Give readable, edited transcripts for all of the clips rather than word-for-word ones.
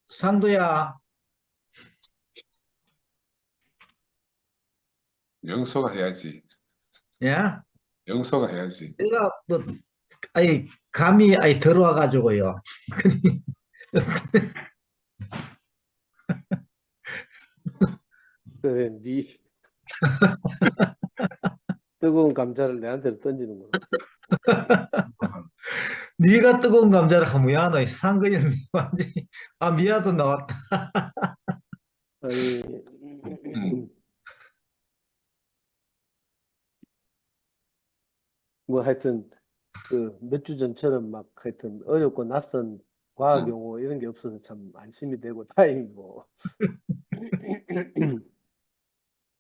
상도야, 영서가 해야지. 야, 영서가 해야지. 내가 뭐, 아니, 감이, 들어와가지고요. 그래, 네 뜨거운 감자를 내한테 던지는구나. 네가 뜨거운 감자를 하면 너 상근이 완전히, 미아도 나왔다. 아니, 음, 뭐 하여튼, 그 몇 주 전처럼 막 하여튼 어렵고 낯선 과학 음, 용어 이런 게 없어서 참 안심이 되고 다행이고.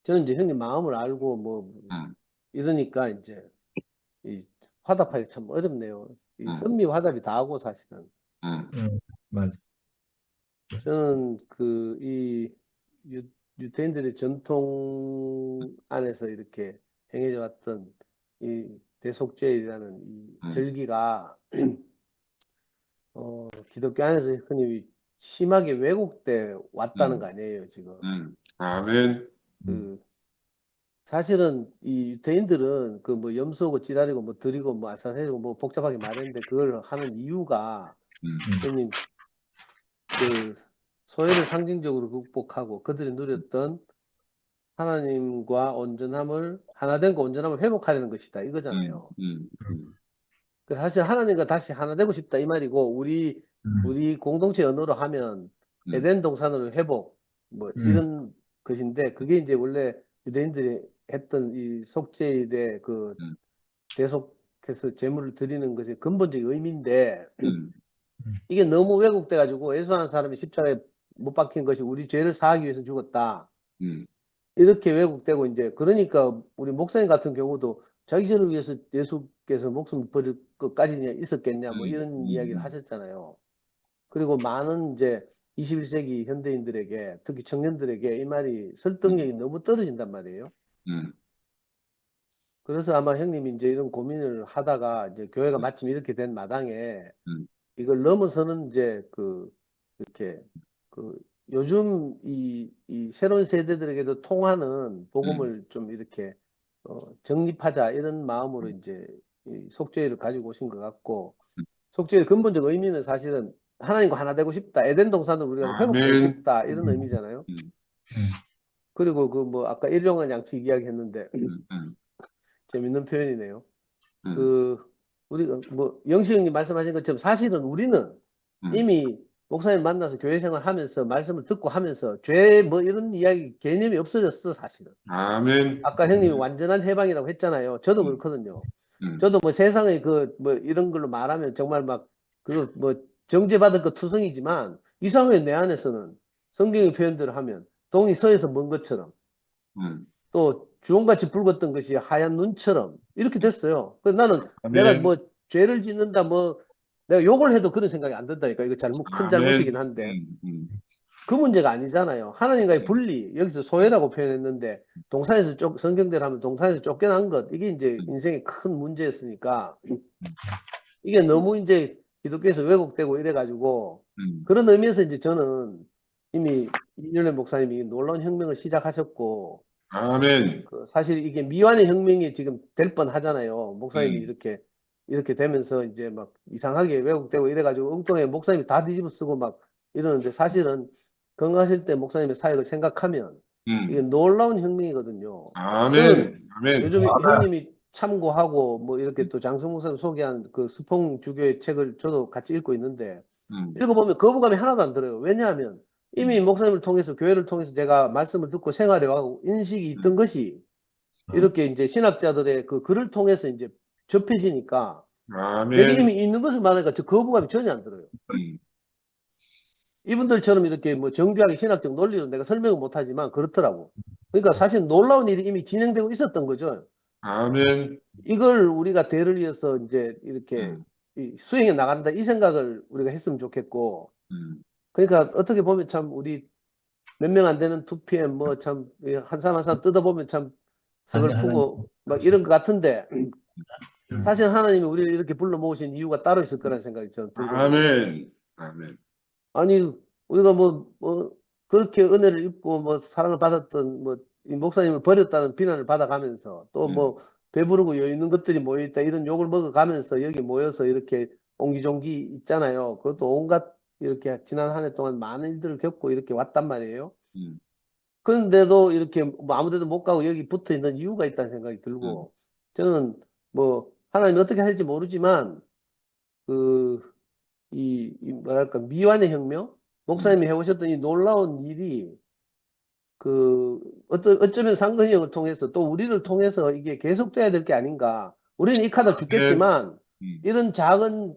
저는 이제 형님 마음을 알고 뭐 음, 이러니까 이제 이 화답하기 참 어렵네요. 이 음, 선미 화답이 다하고 사실은. 음, 응, 맞아. 저는 그 이 유태인들의 전통 안에서 이렇게 행해져 왔던 이 대속죄일이라는 이 음, 절기가 기독교 안에서 흔히 심하게 왜곡돼 왔다는 거 음, 아니에요, 지금. 아멘. 응, 그 사실은 이 유태인들은 그 뭐 염소고 찌라리고 뭐 드리고 뭐 아사해고 뭐 복잡하게 말했는데 그걸 하는 이유가 음, 형님 그 소외를 상징적으로 극복하고 그들이 누렸던 하나님과 온전함을 하나된 거 온전함을 회복하려는 것이다 음, 이거잖아요. 음, 음, 그 사실 하나님과 다시 하나 되고 싶다 이 말이고 응, 우리 공동체 언어로 하면 음, 에덴 동산으로 회복 뭐 응, 이런 것인데 그게 이제 원래 유대인들이 했던 이 속죄일의 그 음, 대속해서 제물을 드리는 것이 근본적인 의미인데 음, 이게 너무 왜곡돼 가지고 예수라는 사람이 십자가에 못 박힌 것이 우리 죄를 사하기 위해서 죽었다. 음, 이렇게 왜곡되고 이제 그러니까 우리 목사님 같은 경우도 자기 죄를 위해서 예수께서 목숨을 버릴 것까지 있었겠냐 뭐 음, 이런 이야기를 음, 하셨잖아요. 그리고 많은 이제 21세기 현대인들에게 특히 청년들에게 이 말이 설득력이 너무 떨어진단 말이에요. 음, 그래서 아마 형님이 이제 이런 고민을 하다가 이제 교회가 마침 이렇게 된 마당에 음, 이걸 넘어서는 이제 이렇게 그 요즘 이 새로운 세대들에게도 통하는 음, 복음을 좀 이렇게 정립하자 이런 마음으로 이제 이 속죄를 가지고 오신 것 같고 속죄의 근본적 의미는 사실은 하나님과 하나 되고 싶다. 에덴 동산을 우리가 회복되고 아멘. 싶다. 이런 의미잖아요. 음, 응, 그리고 그 뭐 아까 일용할 양식 이야기했는데 음, 음, 재밌는 표현이네요. 음, 그 우리가 뭐 영식 형님 말씀하신 것처럼 사실은 우리는 음, 이미 목사님 만나서 교회 생활하면서 말씀을 듣고 하면서 죄 뭐 이런 이야기 개념이 없어졌어 사실은. 아멘. 아까 형님이 완전한 해방이라고 했잖아요. 저도 음, 그렇거든요. 음, 저도 뭐 세상의 그 뭐 이런 걸로 말하면 정말 막 그 뭐 정죄받을 것 투성이지만 이상하게 내 안에서는 성경의 표현대로 하면 동이 서에서 먼 것처럼 음, 또 주홍같이 붉었던 것이 하얀 눈처럼 이렇게 됐어요. 그래서 나는 내가 아멘. 뭐 죄를 짓는다 뭐 내가 욕을 해도 그런 생각이 안 든다니까. 이거 큰 잘못이긴 아멘. 한데 음, 그 문제가 아니잖아요. 하나님과의 음, 분리 여기서 소외라고 표현했는데 동산에서 성경대로 하면 동산에서 쫓겨난 것 이게 이제 음, 인생의 큰 문제였으니까 이게 너무 이제 기독교에서 왜곡되고 이래가지고 음, 그런 의미에서 이제 저는 이미 이윤래 목사님이 놀라운 혁명을 시작하셨고 아멘. 그 사실 이게 미완의 혁명이 지금 될 뻔하잖아요. 목사님이 음, 이렇게 되면서 이제 막 이상하게 왜곡되고 이래가지고 엉뚱하게 목사님이 다 뒤집어 쓰고 막 이러는데 사실은 건강하실 때 목사님의 사역을 생각하면 이게 음, 놀라운 혁명이거든요. 저는 아멘. 아멘. 요즘 형님이 참고하고 뭐 이렇게 또 장성 목사님 소개한 그 수풍 주교의 책을 저도 같이 읽고 있는데 음, 읽어보면 거부감이 하나도 안 들어요. 왜냐하면 이미 음, 목사님을 통해서 교회를 통해서 제가 말씀을 듣고 생활해가고 인식이 있던 음, 것이 이렇게 이제 신학자들의 그 글을 통해서 이제 접해지니까 내게 아멘. 이미 있는 것을 말하니까 저 거부감이 전혀 안 들어요. 음, 이분들처럼 이렇게 뭐 정교하게 신학적 논리로 내가 설명을 못하지만 그렇더라고. 그러니까 사실 놀라운 일이 이미 진행되고 있었던 거죠. 아멘. 이걸 우리가 대를 이어서 이제 이렇게 음, 수행해 나간다 이 생각을 우리가 했으면 좋겠고 음, 그러니까 어떻게 보면 참 우리 몇 명 안 되는 2PM 뭐 참 한 사람 한 사람 뜯어보면 참 아니, 하나님. 서글프고 막 이런 것 같은데 응, 사실 하나님이 우리를 이렇게 불러 모으신 이유가 따로 있을 거라는 생각이 저는 들거든요. 아멘. 아멘. 아니 우리가 그렇게 은혜를 입고 사랑을 받았던 이 목사님을 버렸다는 비난을 받아가면서 또 배부르고 여유 있는 것들이 모여있다 이런 욕을 먹어가면서 여기 모여서 이렇게 옹기종기 있잖아요. 그것도 온갖 이렇게 지난 한 해 동안 많은 일들을 겪고 이렇게 왔단 말이에요. 그런데도 이렇게 아무 데도 못 가고 여기 붙어 있는 이유가 있다는 생각이 들고, 저는 하나님이 어떻게 할지 모르지만, 뭐랄까, 미완의 혁명? 목사님이 해오셨던 이 놀라운 일이, 어쩌면 상근이 형을 통해서 또 우리를 통해서 이게 계속돼야 될 게 아닌가. 우리는 이 카드 죽겠지만, 이런 작은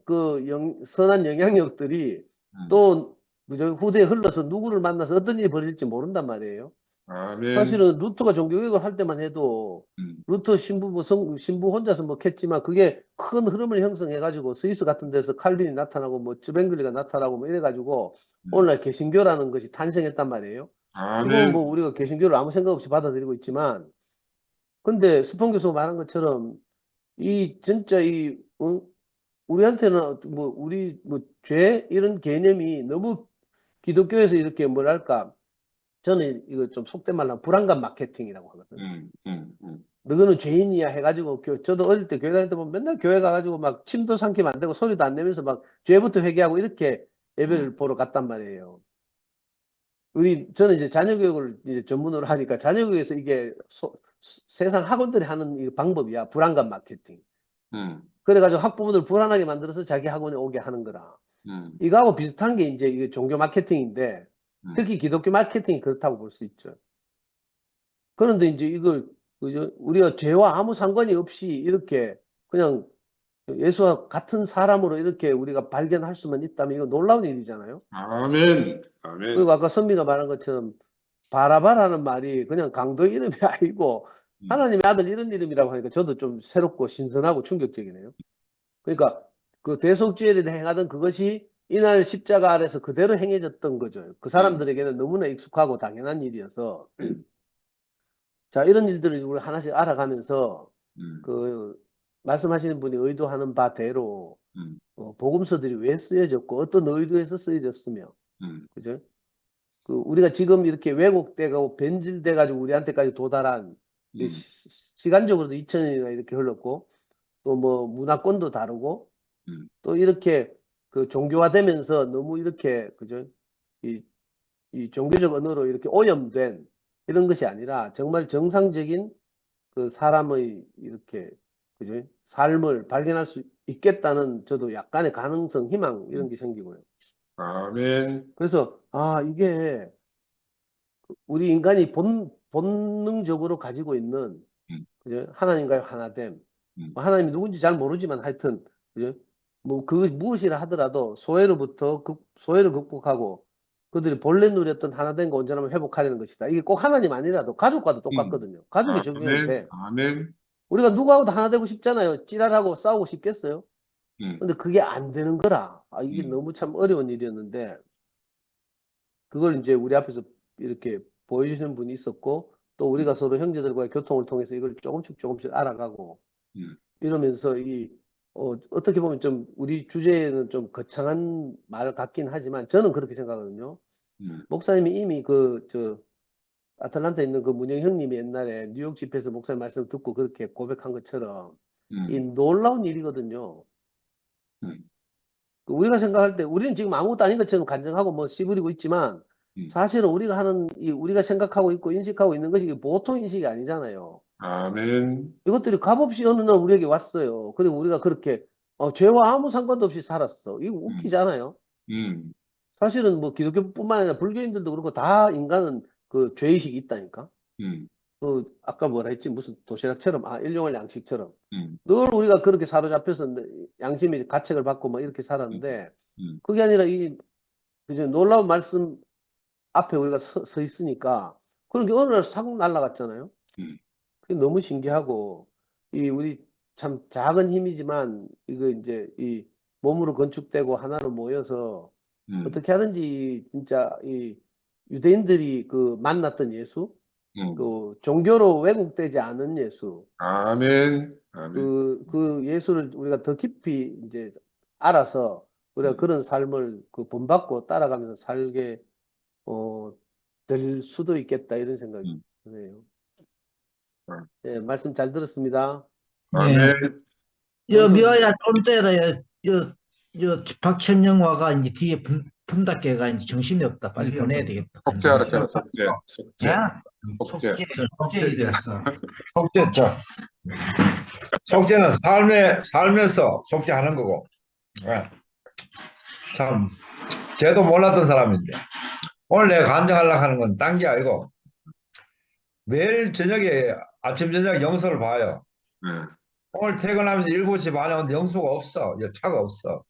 선한 영향력들이 또 후대에 흘러서 누구를 만나서 어떤 일이 벌어질지 모른단 말이에요. 아멘. 사실은 루터가 종교개혁을 할 때만 해도 루터 신부 혼자서 했지만 그게 큰 흐름을 형성해가지고 스위스 같은 데서 칼빈이 나타나고 쯔뱅글리가 나타나고 이래가지고 오늘날 개신교라는 것이 탄생했단 말이에요. 지금은 아멘. 우리가 개신교를 아무 생각 없이 받아들이고 있지만, 근데 스폰 교수가 말한 것처럼 진짜 우리한테는 죄 이런 개념이 너무 기독교에서 이렇게 뭐랄까, 저는 이거 좀 속된 말로 하면 불안감 마케팅이라고 하거든요. 너는 죄인이야 해가지고 저도 어릴 때 교회 다닐 때 보면 맨날 교회 가가지고 침도 삼키면 안 되고 소리도 안 내면서 죄부터 회개하고 이렇게 예배를 보러 갔단 말이에요. 저는 이제 자녀교육을 이제 전문으로 하니까 자녀교육에서 이게 세상 학원들이 하는 이 방법이야. 불안감 마케팅. 그래가지고 학부모들 불안하게 만들어서 자기 학원에 오게 하는 거라. 이거하고 비슷한 게 이제 이게 종교 마케팅인데, 특히 기독교 마케팅이 그렇다고 볼 수 있죠. 그런데 이제 이걸 우리가 죄와 아무 상관이 없이 이렇게 그냥 예수와 같은 사람으로 이렇게 우리가 발견할 수만 있다면 이거 놀라운 일이잖아요. 아멘. 아멘. 그리고 아까 선미가 말한 것처럼 바라바라는 말이 그냥 강도의 이름이 아니고 하나님의 아들 이런 이름이라고 하니까 저도 좀 새롭고 신선하고 충격적이네요. 그러니까 그 대속죄를 행하던 그것이 이날 십자가 아래서 그대로 행해졌던 거죠. 그 사람들에게는 너무나 익숙하고 당연한 일이어서 자, 이런 일들을 우리 하나씩 알아가면서 말씀하시는 분이 의도하는 바대로 복음서들이 왜 쓰여졌고 어떤 의도에서 쓰여졌으며, 그죠? 우리가 지금 이렇게 왜곡되고 변질돼가지고 우리한테까지 도달한 시간적으로도 2000년이나 이렇게 흘렀고 또 문화권도 다르고 또 이렇게 종교화되면서 너무 이렇게 그죠? 이 종교적 언어로 이렇게 오염된 이런 것이 아니라 정말 정상적인 사람의 이렇게 그죠? 삶을 발견할 수 있겠다는 저도 약간의 가능성, 희망 이런 게 생기고요. 아멘. 그래서 이게 우리 인간이 본능적으로 가지고 있는 그죠? 하나님과의 하나됨. 하나님이 누군지 잘 모르지만 하여튼 그죠? 무엇이라 하더라도 소외를 극복하고 그들이 본래 누렸던 하나됨과 온전함을 회복하려는 것이다. 이게 꼭 하나님 아니라도 가족과도 똑같거든요. 가족이 적용해도 돼. 아멘. 우리가 누구하고도 하나 되고 싶잖아요. 찌랄하고 싸우고 싶겠어요? 근데 그게 안 되는 거라. 이게 너무 참 어려운 일이었는데 그걸 이제 우리 앞에서 이렇게 보여주시는 분이 있었고 또 우리가 서로 형제들과의 교통을 통해서 이걸 조금씩 알아가고 이러면서 어떻게 보면 좀 우리 주제에는 좀 거창한 말 같긴 하지만 저는 그렇게 생각하거든요. 목사님이 이미 아틀란타에 있는 그 문영 형님이 옛날에 뉴욕 집회에서 목사님 말씀 듣고 그렇게 고백한 것처럼 이 놀라운 일이거든요. 우리가 생각할 때 우리는 지금 아무것도 아닌 것처럼 간증하고 씨부리고 있지만 사실은 우리가 생각하고 있고 인식하고 있는 것이 보통 인식이 아니잖아요. 아멘. 이것들이 값없이 어느 날 우리에게 왔어요. 그리고 우리가 그렇게 죄와 아무 상관도 없이 살았어. 이거 웃기잖아요. 사실은 기독교뿐만 아니라 불교인들도 그렇고 다 인간은 그 죄의식이 있다니까. 아까 뭐라 했지? 무슨 도시락처럼, 일용할 양식처럼. 늘 우리가 그렇게 사로잡혀서 양심의 가책을 받고 이렇게 살았는데, 그게 아니라 그저 놀라운 말씀 앞에 우리가 서 있으니까, 그런 게 어느 날 싹 날아갔잖아요. 그게 너무 신기하고, 우리 참 작은 힘이지만, 이거 이제 몸으로 건축되고 하나로 모여서, 어떻게 하든지 진짜 유대인들이 만났던 예수, 종교로 왜곡되지 않은 예수, 아멘. 아멘. 그 예수를 우리가 더 깊이 이제 알아서 그래 그런 삶을 그 본받고 따라가면서 살게 될 수도 있겠다 이런 생각이 드네요. 네, 말씀 잘 들었습니다. 예. 아멘. 미아야, 좀 이따라, 박천영화가 이제 뒤에 분답게가 이제 정신이 없다. 빨리 보내야 되겠다. 속죄하라 해라, 속죄. 속죄. 야? 속죄. 속죄에 대해서. 속죄는 삶에서 속죄하는 거고. 예. 참, 쟤도 몰랐던 사람인데. 오늘 내가 간증하려고 하는 건 딴 게 아니고, 매일 저녁에 아침, 저녁 영서를 봐요. 네. 오늘 퇴근하면서 7시 반에 오는데 영수가 없어. 차가 없어.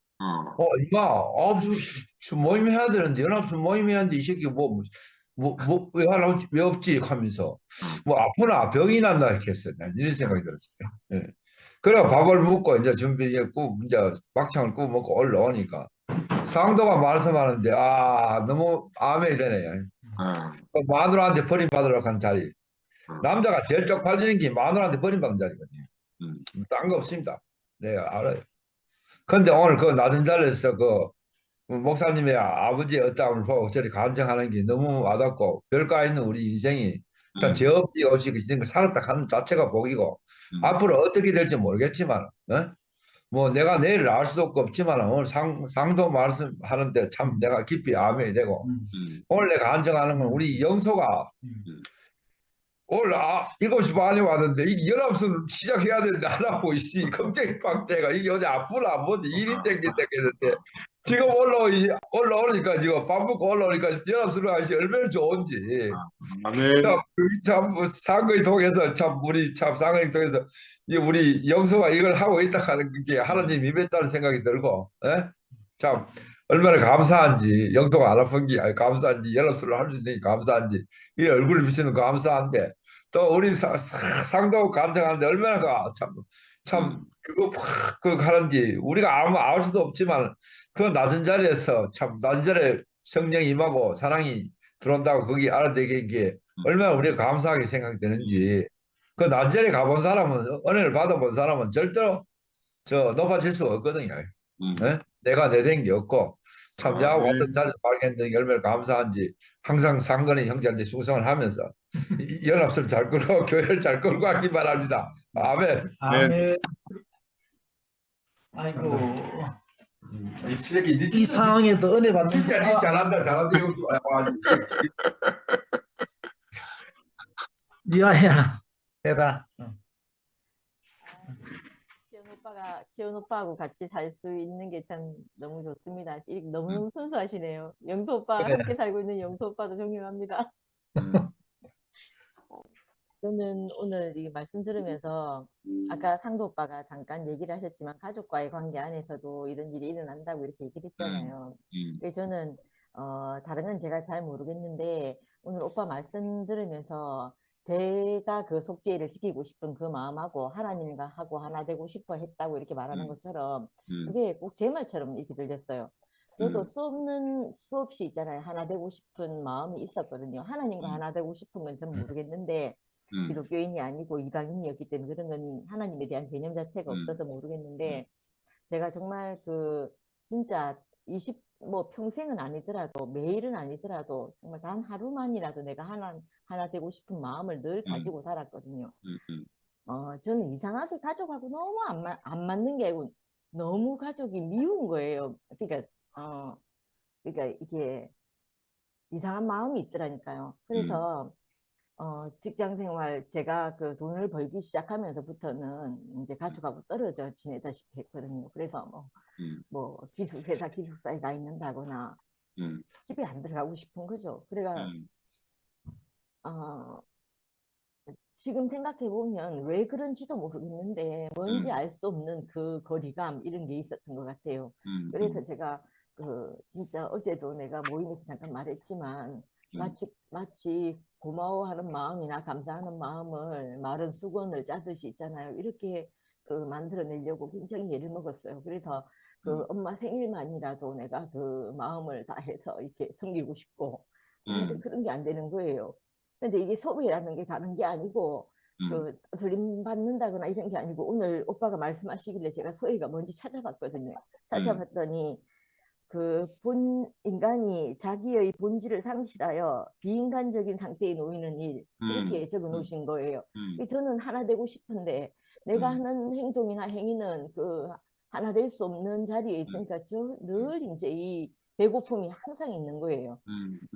이마, 9시 모임 해야 되는데, 연합수 모임 해야 되는데, 이 새끼 왜 없지? 하면서, 아프나, 병이 났나, 이렇게 했어요. 난 이런 생각이 들었어요. 예. 그래, 밥을 먹고, 이제 이제 막창을 구워 먹고 올라오니까, 상도가 말씀하는데, 너무 암이 되네요. 그 마누라한테 버림받으러 간 자리. 남자가 제일 쪽팔리는 게 마누라한테 버림받은 자리거든요. 딴 거 없습니다. 내가 알아요. 근데 오늘 그 낮은 자리에서 그 목사님의 아버지의 어떠함을 보고 저리 간증하는 게 너무 와닿고 별거 있는 우리 인생이 참 죄 없이 그 인생을 살았다 하는 자체가 복이고 앞으로 어떻게 될지 모르겠지만 뭐 내가 내일을 알 수도 없지만 오늘 상도 말씀하는데 참 내가 깊이 아멘이 되고 오늘 내가 간증하는 건 우리 영소가 오늘 7시 반에 왔는데 이 연합선 시작해야 되는데 안 하고 있지 걱정이 빡대가 이게 어디 아프나 뭐지 일이 생긴다 했는데 지금 올라오니까 지금 밥 먹고 올라오니까 연합선을 하시 얼마나 좋은지 아멘. 참 상거이 통해서 참 우리 참 상거이 통해서 우리 영서가 이걸 하고 있다 하는 게 하나님 임했다는 생각이 들고 참 얼마나 감사한지 영서가 안 아픈 게 감사한지 연합선을 할 수 있는 게 감사한지 이 얼굴을 비치는 거 감사한데 또 우리 상도 감정하는데 얼마나 참 그거 그 하는지 우리가 아무 알 수도 없지만 그 낮은 자리에서 참 낮은 자리에 성령이 임하고 사랑이 들어온다고 거기 알아듣기에 얼마나 우리가 감사하게 생각되는지 그 낮은 자리에 가본 사람은 은혜를 받아본 사람은 절대로 높아질 수가 없거든요. 내가 내된 게 없고 참 야하고 어떤 자리에서 발견된 게 얼마나 감사한지 항상 상근의 형제한테 충성을 하면서 연합선을 잘 끌고 교회를 잘 끌고 가기 바랍니다. 아멘. 아멘. 아이고 이 이 상황에도 은혜 받는 진짜 잘한다 이거 미아야 해라. 지원 오빠하고 같이 살 수 있는 게 참 너무 좋습니다. 너무너무 순수하시네요. 영수 오빠, 그래. 함께 살고 있는 영수 오빠도 존경합니다. 저는 오늘 이 말씀 들으면서 아까 상도 오빠가 잠깐 얘기를 하셨지만 가족과의 관계 안에서도 이런 일이 일어난다고 이렇게 얘기를 했잖아요. 그래서 저는 다른 건 제가 잘 모르겠는데 오늘 오빠 말씀 들으면서 제가 그 속죄를 지키고 싶은 그 마음하고 하나님과 하고 하나 되고 싶어 했다고 이렇게 말하는 것처럼 그게 꼭 제 말처럼 이렇게 들렸어요. 저도 수없이 있잖아요. 하나 되고 싶은 마음이 있었거든요. 하나님과 하나 되고 싶은 건 전 모르겠는데 기독교인이 아니고 이방인이었기 때문에 그런 건 하나님에 대한 개념 자체가 없어서 모르겠는데 제가 정말 진짜 뭐 평생은 아니더라도 매일은 아니더라도 정말 단 하루만이라도 내가 하나 되고 싶은 마음을 늘 가지고 살았거든요. 저는 이상하게 가족하고 너무 안 맞는 게 아니고 너무 가족이 미운 거예요. 그러니까 이게 이상한 마음이 있더라니까요. 그래서 직장 생활 제가 그 돈을 벌기 시작하면서부터는 이제 가족하고 떨어져 지내다시피 했거든요. 그래서 뭐 회사 기숙사에 가 있는다거나 집에 안 들어가고 싶은 거죠. 그래가 지금 생각해 보면 왜 그런지도 모르겠는데 뭔지 알 수 없는 그 거리감 이런 게 있었던 것 같아요. 그래서 제가 진짜 어제도 내가 모임에서 잠깐 말했지만 마치 고마워하는 마음이나 감사하는 마음을 마른 수건을 짜듯이 있잖아요. 이렇게 만들어내려고 굉장히 애를 먹었어요. 그래서 엄마 생일만이라도 내가 그 마음을 다해서 이렇게 섬기고 싶고 근데 그런 게 안 되는 거예요. 근데 이게 소비라는 게 다른 게 아니고 돌림받는다거나 이런 게 아니고 오늘 오빠가 말씀하시길래 제가 소위가 뭔지 찾아봤거든요. 찾아봤더니 인간이 자기의 본질을 상실하여 비인간적인 상태에 놓이는 일, 이렇게 적어 놓으신 거예요. 저는 하나 되고 싶은데, 내가 하는 행동이나 행위는 하나 될 수 없는 자리에 있으니까 늘 이제 이 배고픔이 항상 있는 거예요.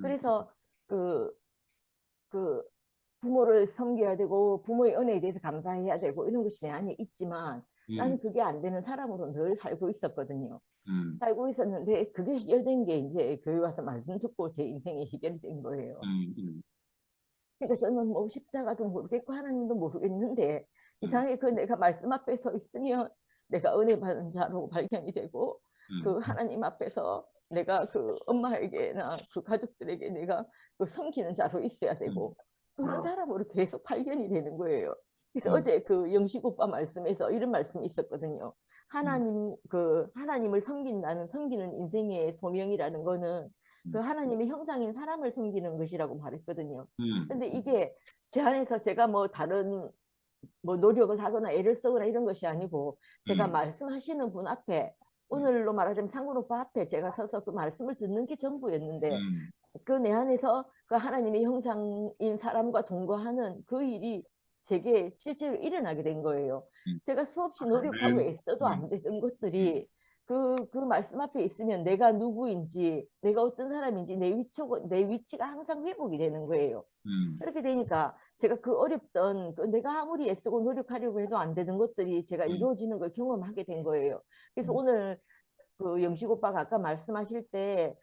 그래서 부모를 섬겨야 되고, 부모의 은혜에 대해서 감사해야 되고, 이런 것이 내 안에 있지만, 나는 그게 안 되는 사람으로 늘 살고 있었거든요. 살고 있었는데, 그게 해결된 게 이제 교회 와서 말씀 듣고 제 인생이 해결이 된 거예요. 그러니까 저는 뭐 십자가도 모르겠고 하나님도 모르겠는데, 이상하게 내가 말씀 앞에 서 있으면 내가 은혜 받은 자로 발견이 되고, 하나님 앞에서 내가 엄마에게나 가족들에게 내가 섬기는 자로 있어야 되고, 그런 사람으로 계속 발견이 되는 거예요. 그래서 어제 영식 오빠 말씀에서 이런 말씀이 있었거든요. 하나님을 섬기는 인생의 소명이라는 거는 하나님의 형상인 사람을 섬기는 것이라고 말했거든요. 근데 이게 제 안에서 제가 뭐 다른 노력을 하거나 애를 쓰거나 이런 것이 아니고, 제가 말씀하시는 분 앞에, 오늘로 말하자면 창군 오빠 앞에 제가 서서 그 말씀을 듣는 게 전부였는데, 내 안에서 하나님의 형상인 사람과 동거하는 그 일이 제게 실제로 일어나게 된 거예요. 제가 수없이 노력하고 애써도 안 되던 것들이 그 말씀 앞에 있으면 내가 누구인지, 내가 어떤 사람인지, 내 위치가 항상 회복이 되는 거예요. 그렇게 되니까 제가 어렵던 내가 아무리 애쓰고 노력하려고 해도 안 되는 것들이 제가 이루어지는 걸 경험하게 된 거예요. 그래서 오늘 영식 오빠가 아까 말씀하실 때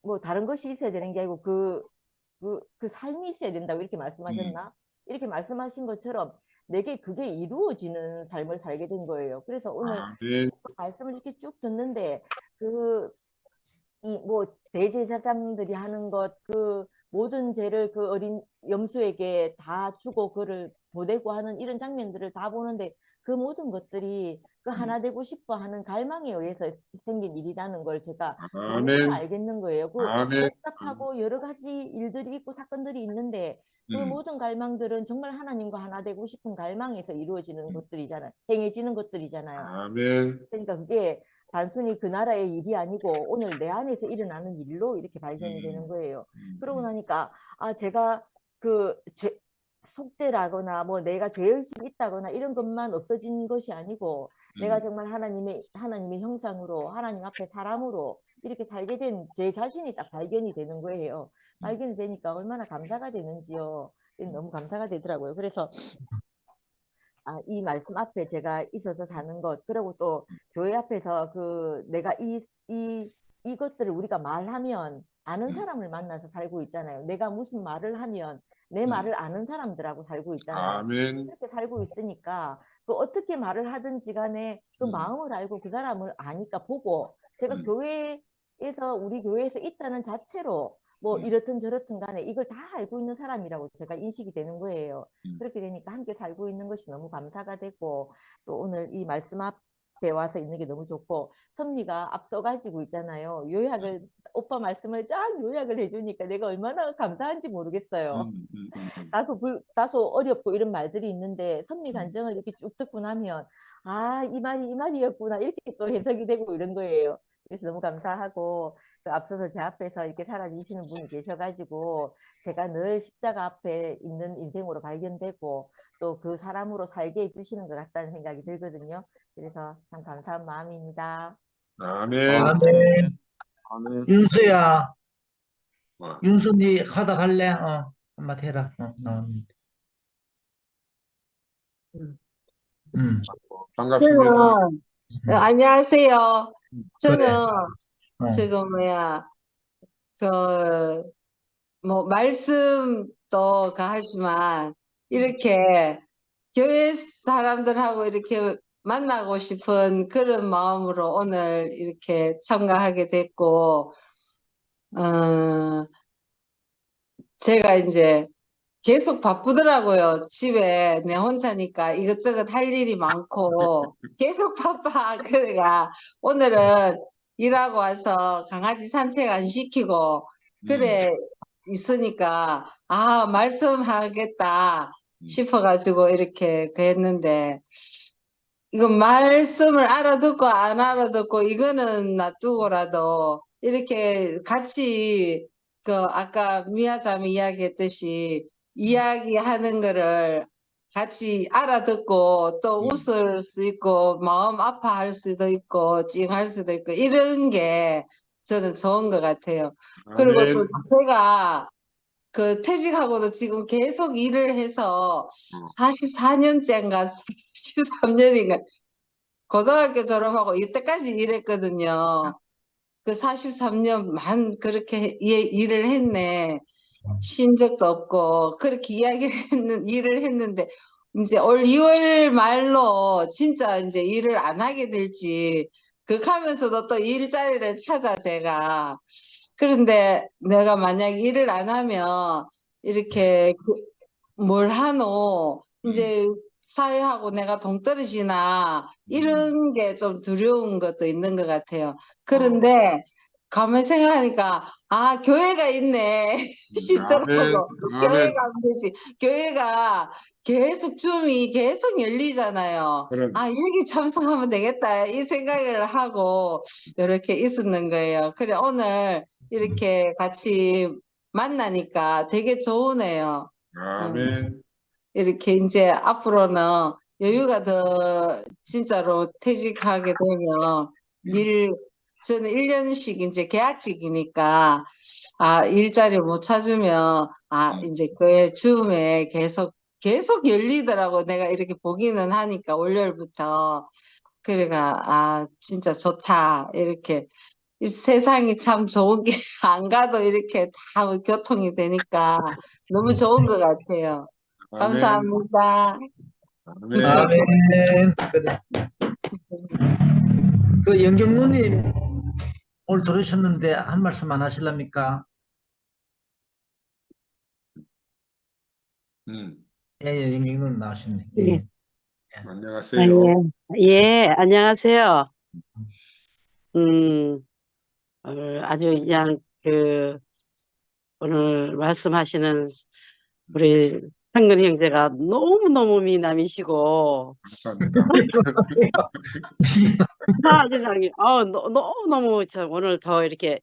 뭐 다른 것이 있어야 되는 게 아니고 삶이 있어야 된다고 이렇게 말씀하셨나? 이렇게 말씀하신 것처럼 내게 그게 이루어지는 삶을 살게 된 거예요. 그래서 오늘 말씀을 이렇게 쭉 듣는데 뭐 대제사장들이 하는 것, 모든 죄를 어린 염소에게 다 주고 그를 보내고 하는 이런 장면들을 다 보는데, 그 모든 것들이 하나 되고 싶어 하는 갈망에 의해서 생긴 일이라는 걸 제가 너무 알겠는 거예요. 복잡하고 여러 가지 일들이 있고 사건들이 있는데, 그 모든 갈망들은 정말 하나님과 하나 되고 싶은 갈망에서 이루어지는 것들이잖아요. 행해지는 것들이잖아요. 그러니까 그게 단순히 그 나라의 일이 아니고 오늘 내 안에서 일어나는 일로 이렇게 발견이 되는 거예요. 그러고 나니까 제가 속죄라거나 뭐 내가 죄의식이 있다거나 이런 것만 없어진 것이 아니고, 내가 정말 하나님의 형상으로 하나님 앞에 사람으로 이렇게 살게 된 제 자신이 딱 발견이 되는 거예요. 발견이 되니까 얼마나 감사가 되는지요. 너무 감사가 되더라고요. 그래서 이 말씀 앞에 제가 있어서 사는 것, 그리고 또 교회 앞에서 내가 이것들을 우리가 말하면 아는 사람을 만나서 살고 있잖아요. 내가 무슨 말을 하면 내 말을 아는 사람들하고 살고 있잖아요. 이렇게 살고 있으니까 어떻게 말을 하든지 간에 마음을 알고 그 사람을 아니까 보고, 제가 우리 교회에서 있다는 자체로 뭐 이렇든 저렇든 간에 이걸 다 알고 있는 사람이라고 제가 인식이 되는 거예요. 그렇게 되니까 함께 살고 있는 것이 너무 감사가 되고, 또 오늘 이 말씀 앞에 와서 있는 게 너무 좋고, 선미가 앞서가지고 있잖아요. 오빠 말씀을 쫙 요약을 해주니까 내가 얼마나 감사한지 모르겠어요. 다소 어렵고 이런 말들이 있는데, 선미 간증을 이렇게 쭉 듣고 나면 이 말이 이 말이었구나, 이렇게 또 해석이 되고 이런 거예요. 그래서 너무 감사하고, 앞서서 제 앞에서 이렇게 살아주시는 분이 계셔가지고 제가 늘 십자가 앞에 있는 인생으로 발견되고, 또 그 사람으로 살게 해주시는 것 같다는 생각이 들거든요. 그래서 참 감사한 마음입니다. 아멘. 윤수야, 윤수니 하다 갈래? 한마디 해라. 반갑습니다. 안녕하세요. 저는 그래. 지금 뭐 말씀도 하지만 이렇게 교회 사람들하고 이렇게 만나고 싶은 그런 마음으로 오늘 이렇게 참가하게 됐고, 제가 이제 계속 바쁘더라고요. 집에 내 혼자니까 이것저것 할 일이 많고 계속 바빠. 그래가 오늘은 일하고 와서 강아지 산책 안 시키고 그래 있으니까 말씀하겠다 싶어가지고 이렇게 했는데, 이건 말씀을 알아듣고 안 알아듣고 이거는 놔두고라도 이렇게 같이 그 아까 미아자매 이야기했듯이 이야기하는 거를 같이 알아듣고 또 웃을 수 있고 마음 아파할 수도 있고 찡할 수도 있고 이런 게 저는 좋은 것 같아요. 그리고 또 아멘. 제가 그 퇴직하고도 지금 계속 일을 해서 44년째인가 43년인가 고등학교 졸업하고 이때까지 일했거든요. 그 43년만 그렇게 일을 했네. 쉰 적도 없고 그렇게 일을 했는데 이제 올 2월 말로 진짜 이제 일을 안 하게 될지 극하면서도 또 일자리를 찾아 제가. 그런데 내가 만약 일을 안 하면 이렇게 뭘 하노 이제 사회하고 내가 동떨어지나 이런 게 좀 두려운 것도 있는 것 같아요. 그런데 가만히 생각하니까 아 교회가 있네 싶더라고. 아멘. 교회가 안 되지. 교회가 계속 줌이 계속 열리잖아요. 그런. 아 여기 참석하면 되겠다 이 생각을 하고 이렇게 있었는 거예요. 그래 오늘 이렇게 같이 만나니까 되게 좋으네요. 아멘. 이렇게 이제 앞으로는 여유가 더 진짜로 퇴직하게 되면 저는 1년씩 이제 계약직이니까 일자리를 못 찾으면 이제 그 줌에 계속 열리더라고. 내가 이렇게 보기는 하니까 월요일부터. 그래가 진짜 좋다. 이렇게 이 세상이 참 좋은 게 안 가도 이렇게 다 교통이 되니까 너무 좋은 것 같아요. 아멘. 감사합니다. 아멘. 아멘. 그래. 그 영경누님 오늘 들으셨는데 한 말씀 안 하실랍니까? 예, 영경누님 나오셨네. 예. 예. 안녕하세요. 예, 안녕하세요. 아주 그냥 오늘 말씀하시는 우리 상근 형제가 너무너무 미남이시고, 감사합니다. 세상에, 너무너무 오늘 더 이렇게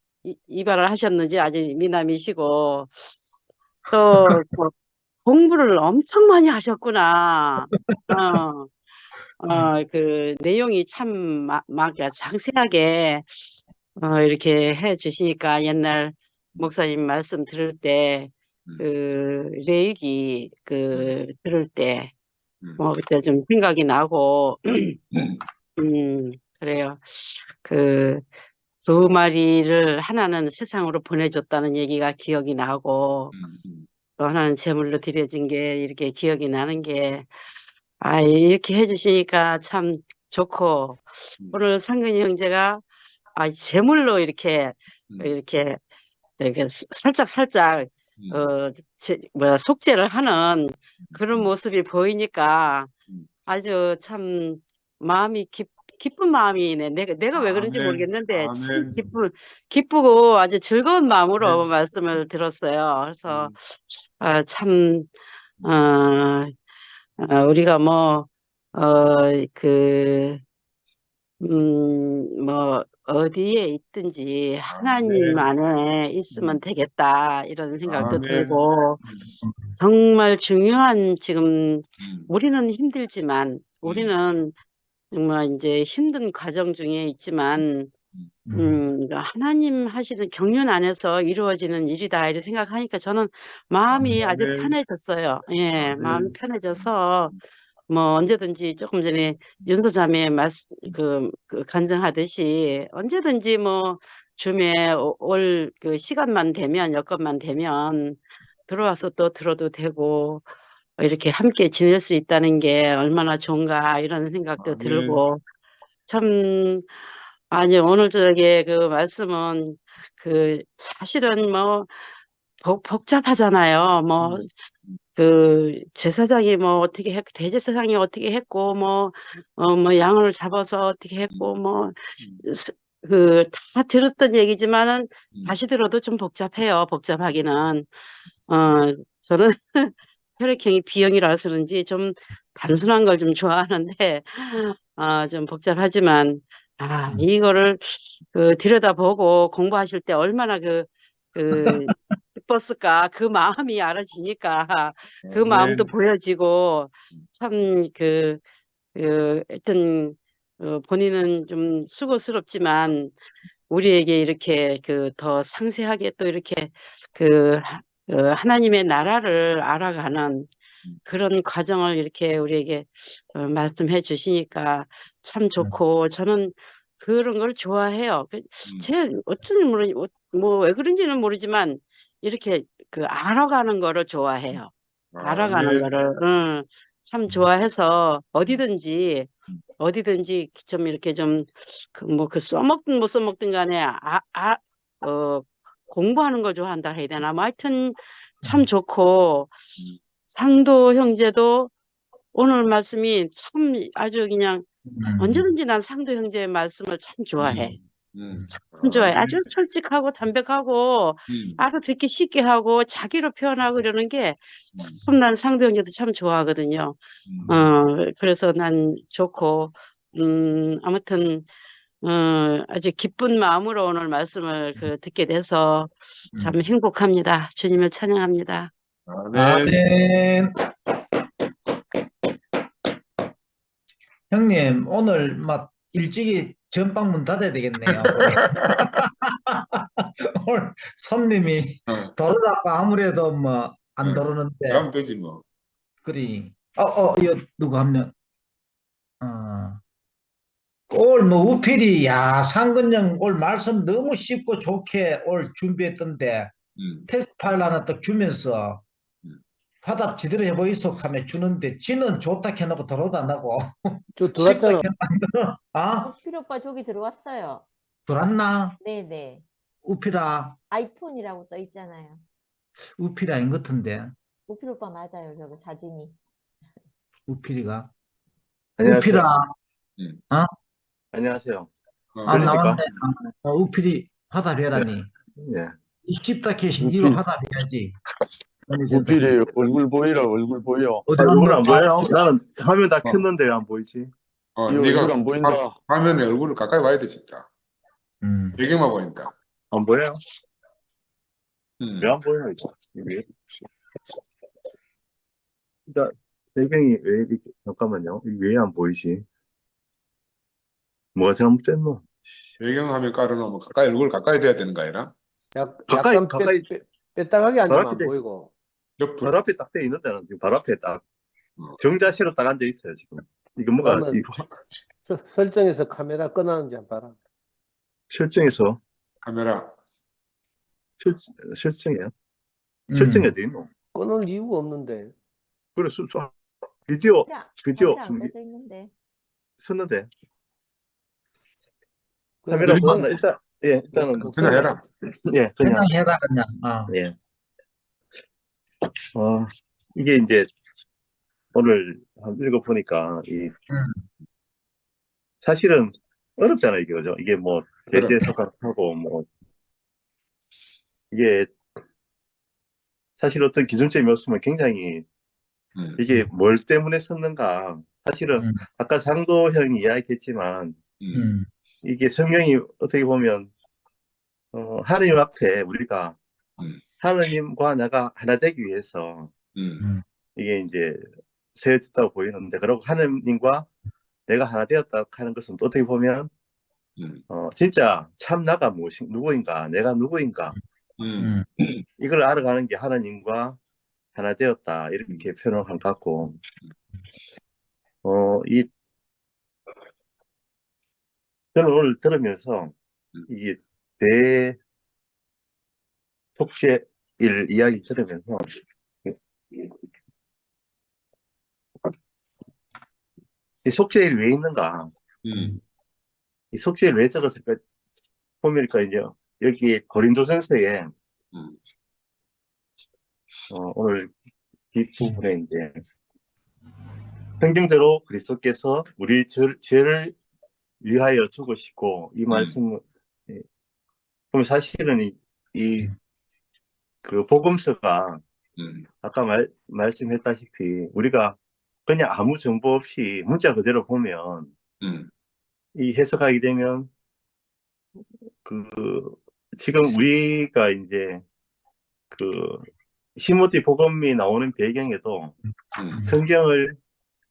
이발을 하셨는지 아주 미남이시고, 또 공부를 엄청 많이 하셨구나. 그 내용이 참 상세하게 이렇게 해 주시니까 옛날 목사님 말씀 들을 때 그 레위기 들을 때 그때 좀 생각이 나고 그래요. 그 두 마리를 하나는 세상으로 보내줬다는 얘기가 기억이 나고 또 하나는 제물로 드려진 게 이렇게 기억이 나는 게 이렇게 해주시니까 참 좋고 오늘 상근이 형제가 제물로 이렇게 살짝 속죄를 하는 그런 모습이 보이니까 아주 참 마음이 기쁜 마음이네. 내가 왜 그런지 아멘. 모르겠는데 참 아멘. 기쁘고 아주 즐거운 마음으로 말씀을 들었어요. 그래서 참 우리가 어디에 있든지 하나님 안에 있으면 되겠다 이런 생각도 아멘. 들고 정말 중요한 지금 우리는 힘들지만 우리는 정말 이제 힘든 과정 중에 있지만 하나님 하시는 경륜 안에서 이루어지는 일이다 이렇게 생각하니까 저는 마음이 아주 아멘. 편해졌어요. 예, 아멘. 마음이 편해져서 언제든지 조금 전에 윤소자매 간증하듯이 언제든지 줌에 올 그 시간만 되면 여건만 되면 들어와서 또 들어도 되고 이렇게 함께 지낼 수 있다는 게 얼마나 좋은가 이런 생각도 아멘. 들고 참 오늘 저녁에 그 말씀은 사실은 복잡하잖아요. 제사장이 어떻게 대제사장이 어떻게 했고, 양을 잡아서 어떻게 했고, 다 들었던 얘기지만은 다시 들어도 좀 복잡해요. 복잡하기는. 저는 혈액형이 B형이라서 그런지 좀 단순한 걸 좀 좋아하는데, 좀 복잡하지만, 이거를 들여다보고 공부하실 때 얼마나 기뻤을까. 그 마음이 알아지니까 그 마음도 아멘. 보여지고, 참, 하여튼, 본인은 좀 수고스럽지만, 우리에게 이렇게 더 상세하게 또 이렇게 하나님의 나라를 알아가는 그런 과정을 이렇게 우리에게 말씀해 주시니까 참 좋고, 저는 그런 걸 좋아해요. 제 어쩐지 뭐 왜 그런지는 모르지만 이렇게 알아가는 거를 좋아해요. 알아가는 아멘. 거를 참 좋아해서 어디든지 좀 이렇게 좀 써먹든 못 써먹든 간에 공부하는 걸 좋아한다 해야 되나? 뭐 하여튼 참 좋고, 상도 형제도 오늘 말씀이 참 아주 그냥 언제든지 난 상도 형제의 말씀을 참 좋아해. 참 좋아해. 아주 솔직하고 담백하고 알아듣기 쉽게 하고 자기로 표현하고 이러는 게 참 난 상도 형제도 참 좋아하거든요. 그래서 난 좋고, 아무튼 아주 기쁜 마음으로 오늘 말씀을 듣게 돼서 참 행복합니다. 주님을 찬양합니다. 아멘. 아멘. 형님, 오늘 막 일찍이 전방 문 닫아야 되겠네요. 오늘 손님이 들어오다가 아무래도 뭐 안 네. 들어오는데. 그럼 되지 뭐. 그리. 이거 누구 한 명. 올 뭐 우필이 상근형 올 말씀 너무 쉽고 좋게 올 준비했던데 테스트 파일 하나 딱 주면서 화답 제대로 해보이소 하면 주는데 지는 좋다 해놓고 들어도 안 하고 저 쉽다 들어왔잖아. 해놓고 안 들어. 우필 오빠 저기 들어왔어요. 들어왔나? 네네. 우필아. 아이폰이라고 떠 있잖아요. 우필이 아닌 것 같은데. 우필 오빠 맞아요. 저거 사진이. 우필이가. 안녕하세요. 우필아. 안녕하세요. 나왔네. 그러니까 우필이 화답해라니. 예. 쉽다 캐시 우필. 네가 화답해야지. 우필이 얼굴 보이라 얼굴 보여. 어디 얼굴 안 한번 보여요? 나는 화면 다 켰는데 안 보이지. 이 네가 얼굴 안 보인다. 화면에 얼굴을 가까이 와야 돼 진짜. 배경만 보인다. 안 보여요? 왜 안 보여 이거? 이게. 그러니까 배경이 왜 이렇게 잠깐만요. 이게 왜 안 보이지? 뭐가 잘못됐노? 배경화면 깔아놓으면 얼굴 가까이 돼야 되는 거 아니라? 약간 빼딱하게 앉으면 안 바로 보이고. 옆으로. 바로 앞에 딱 돼 있는 데는 지금 바로 앞에 딱 정자세로 딱 앉아 있어요 지금. 이거 뭐가 그러면 이거 설정에서 카메라 꺼놨는지 한번 봐라. 설정에서 카메라. 설정이야? 설정이 어디 있노? 꺼놓을 이유가 없는데. 그래서 비디오 카메라 안 꺼져 있는데. 썼는데 그냥 카메라 그리고- 보았나? 일단은 그냥 해라. 예 그냥 그냥 해라 그냥. 예. 이게 이제 오늘 한번 읽어보니까 사실은 어렵잖아요 이게 그죠? 이게 뭐 대대석학하고 뭐 이게 사실 어떤 기준점이 없으면 굉장히 이게 뭘 때문에 썼는가 사실은 아까 상도 형이 이야기했지만 이게 성경이 어떻게 보면 하나님 앞에 우리가 하나님과 내가 하나 되기 위해서 이게 이제 세워졌다고 보이는데 그리고 하나님과 내가 하나 되었다 하는 것은 또 어떻게 보면 진짜 참 나가 누구인가 내가 누구인가 이걸 알아가는 게 하나님과 하나 되었다 이렇게 표현을 한 것 같고 저는 오늘 들으면서 이게 속죄일 이야기 들으면서 이 속죄일 왜 있는가? 이 속죄일 왜 적었을까? 보니까 이제 여기 고린도전서에 오늘 뒷부분에 이제 성경대로 그리스도께서 우리 죄를 위하여 죽으시고 이 말씀을 그럼 사실은 그 복음서가 아까 말씀했다시피 우리가 그냥 아무 정보 없이 문자 그대로 보면 이 해석하게 되면 그 지금 우리가 이제 그 시모티 복음이 나오는 배경에도 성경을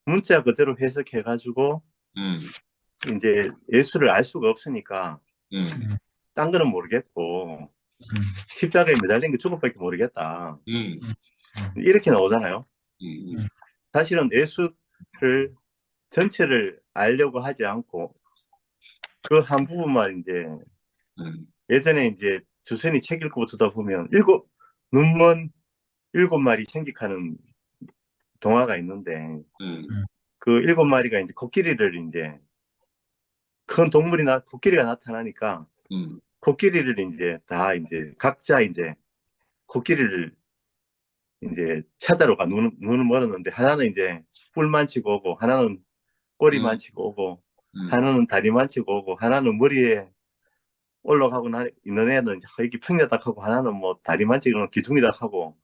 문자 그대로 해석해 가지고 이제 예수를 알 수가 없으니까 딴 거는 모르겠고 십자가에 매달린 게 죽음밖에 모르겠다. 이렇게 나오잖아요. 사실은 예수를 전체를 알려고 하지 않고 그 한 부분만 이제 예전에 이제 주선이 책 읽고 듣다 보면 눈먼 7마리 생직하는 동화가 있는데 그 7마리가 이제 코끼리를 이제 큰 코끼리가 나타나니까 코끼리를 이제 다 이제 각자 이제 코끼리를 이제 찾아러 가. 눈은 멀었는데 하나는 이제 뿔만 치고 오고 하나는 꼬리만 치고 오고 하나는 다리만 치고 오고 하나는 머리에 올라가고 있는 애는 이렇게 평야딱 하고 하나는 뭐 다리만 치고 기둥이딱 하고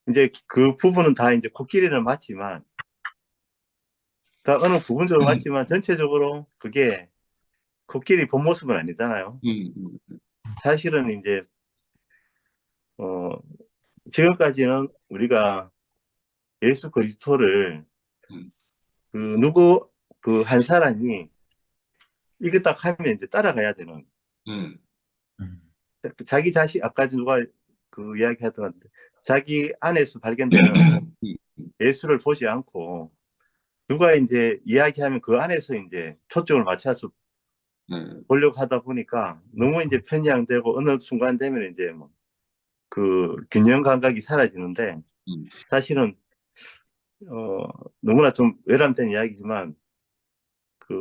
이제 그 부분은 다 이제 코끼리는 맞지만 다 어느 부분적으로 맞지만 전체적으로 그게 코끼리 본 모습은 아니잖아요. 사실은 이제 지금까지는 우리가 예수 그리스도를 그 한 사람이 이거 딱 하면 이제 따라가야 되는 자기 자신 아까 누가 그 이야기 하던 자기 안에서 발견되는 예수를 보지 않고 누가 이제 이야기하면 그 안에서 이제 초점을 맞춰서 보려고 하다 보니까 너무 이제 편향되고 어느 순간 되면 이제 뭐 그 균형 감각이 사라지는데 사실은 너무나 좀 외람된 이야기지만 그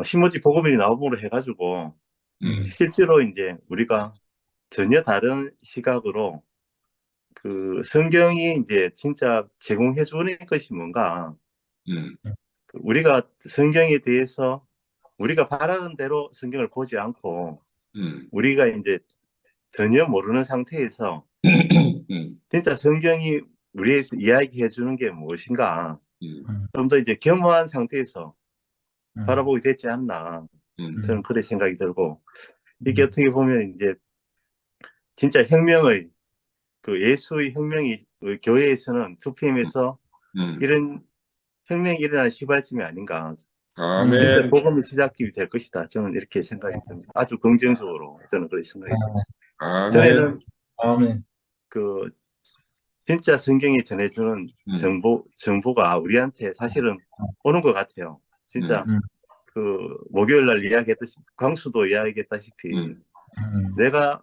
신모지 복음이 나옴으로 해가지고 실제로 이제 우리가 전혀 다른 시각으로 그 성경이 이제 진짜 제공해 주는 것이 뭔가 우리가 성경에 대해서 우리가 바라는 대로 성경을 보지 않고 우리가 이제 전혀 모르는 상태에서 진짜 성경이 우리에서 이야기해 주는 게 무엇인가 좀 더 이제 겸허한 상태에서 바라보게 됐지 않나 저는 그런 생각이 들고 이게 어떻게 보면 이제 진짜 혁명의 그 예수의 혁명이 교회에서는 2PM에서 이런 혁명이 일어날 시발점이 아닌가. 진짜 복음의 시작이 될 것이다. 저는 이렇게 생각이 듭니다. 아주 긍정적으로 저는 그렇게 생각이 듭니다. 전에는 그 진짜 성경이 전해주는 정보가 우리한테 사실은 오는 것 같아요. 진짜 그 목요일 날 이야기했듯이 광수도 이야기했다시피 내가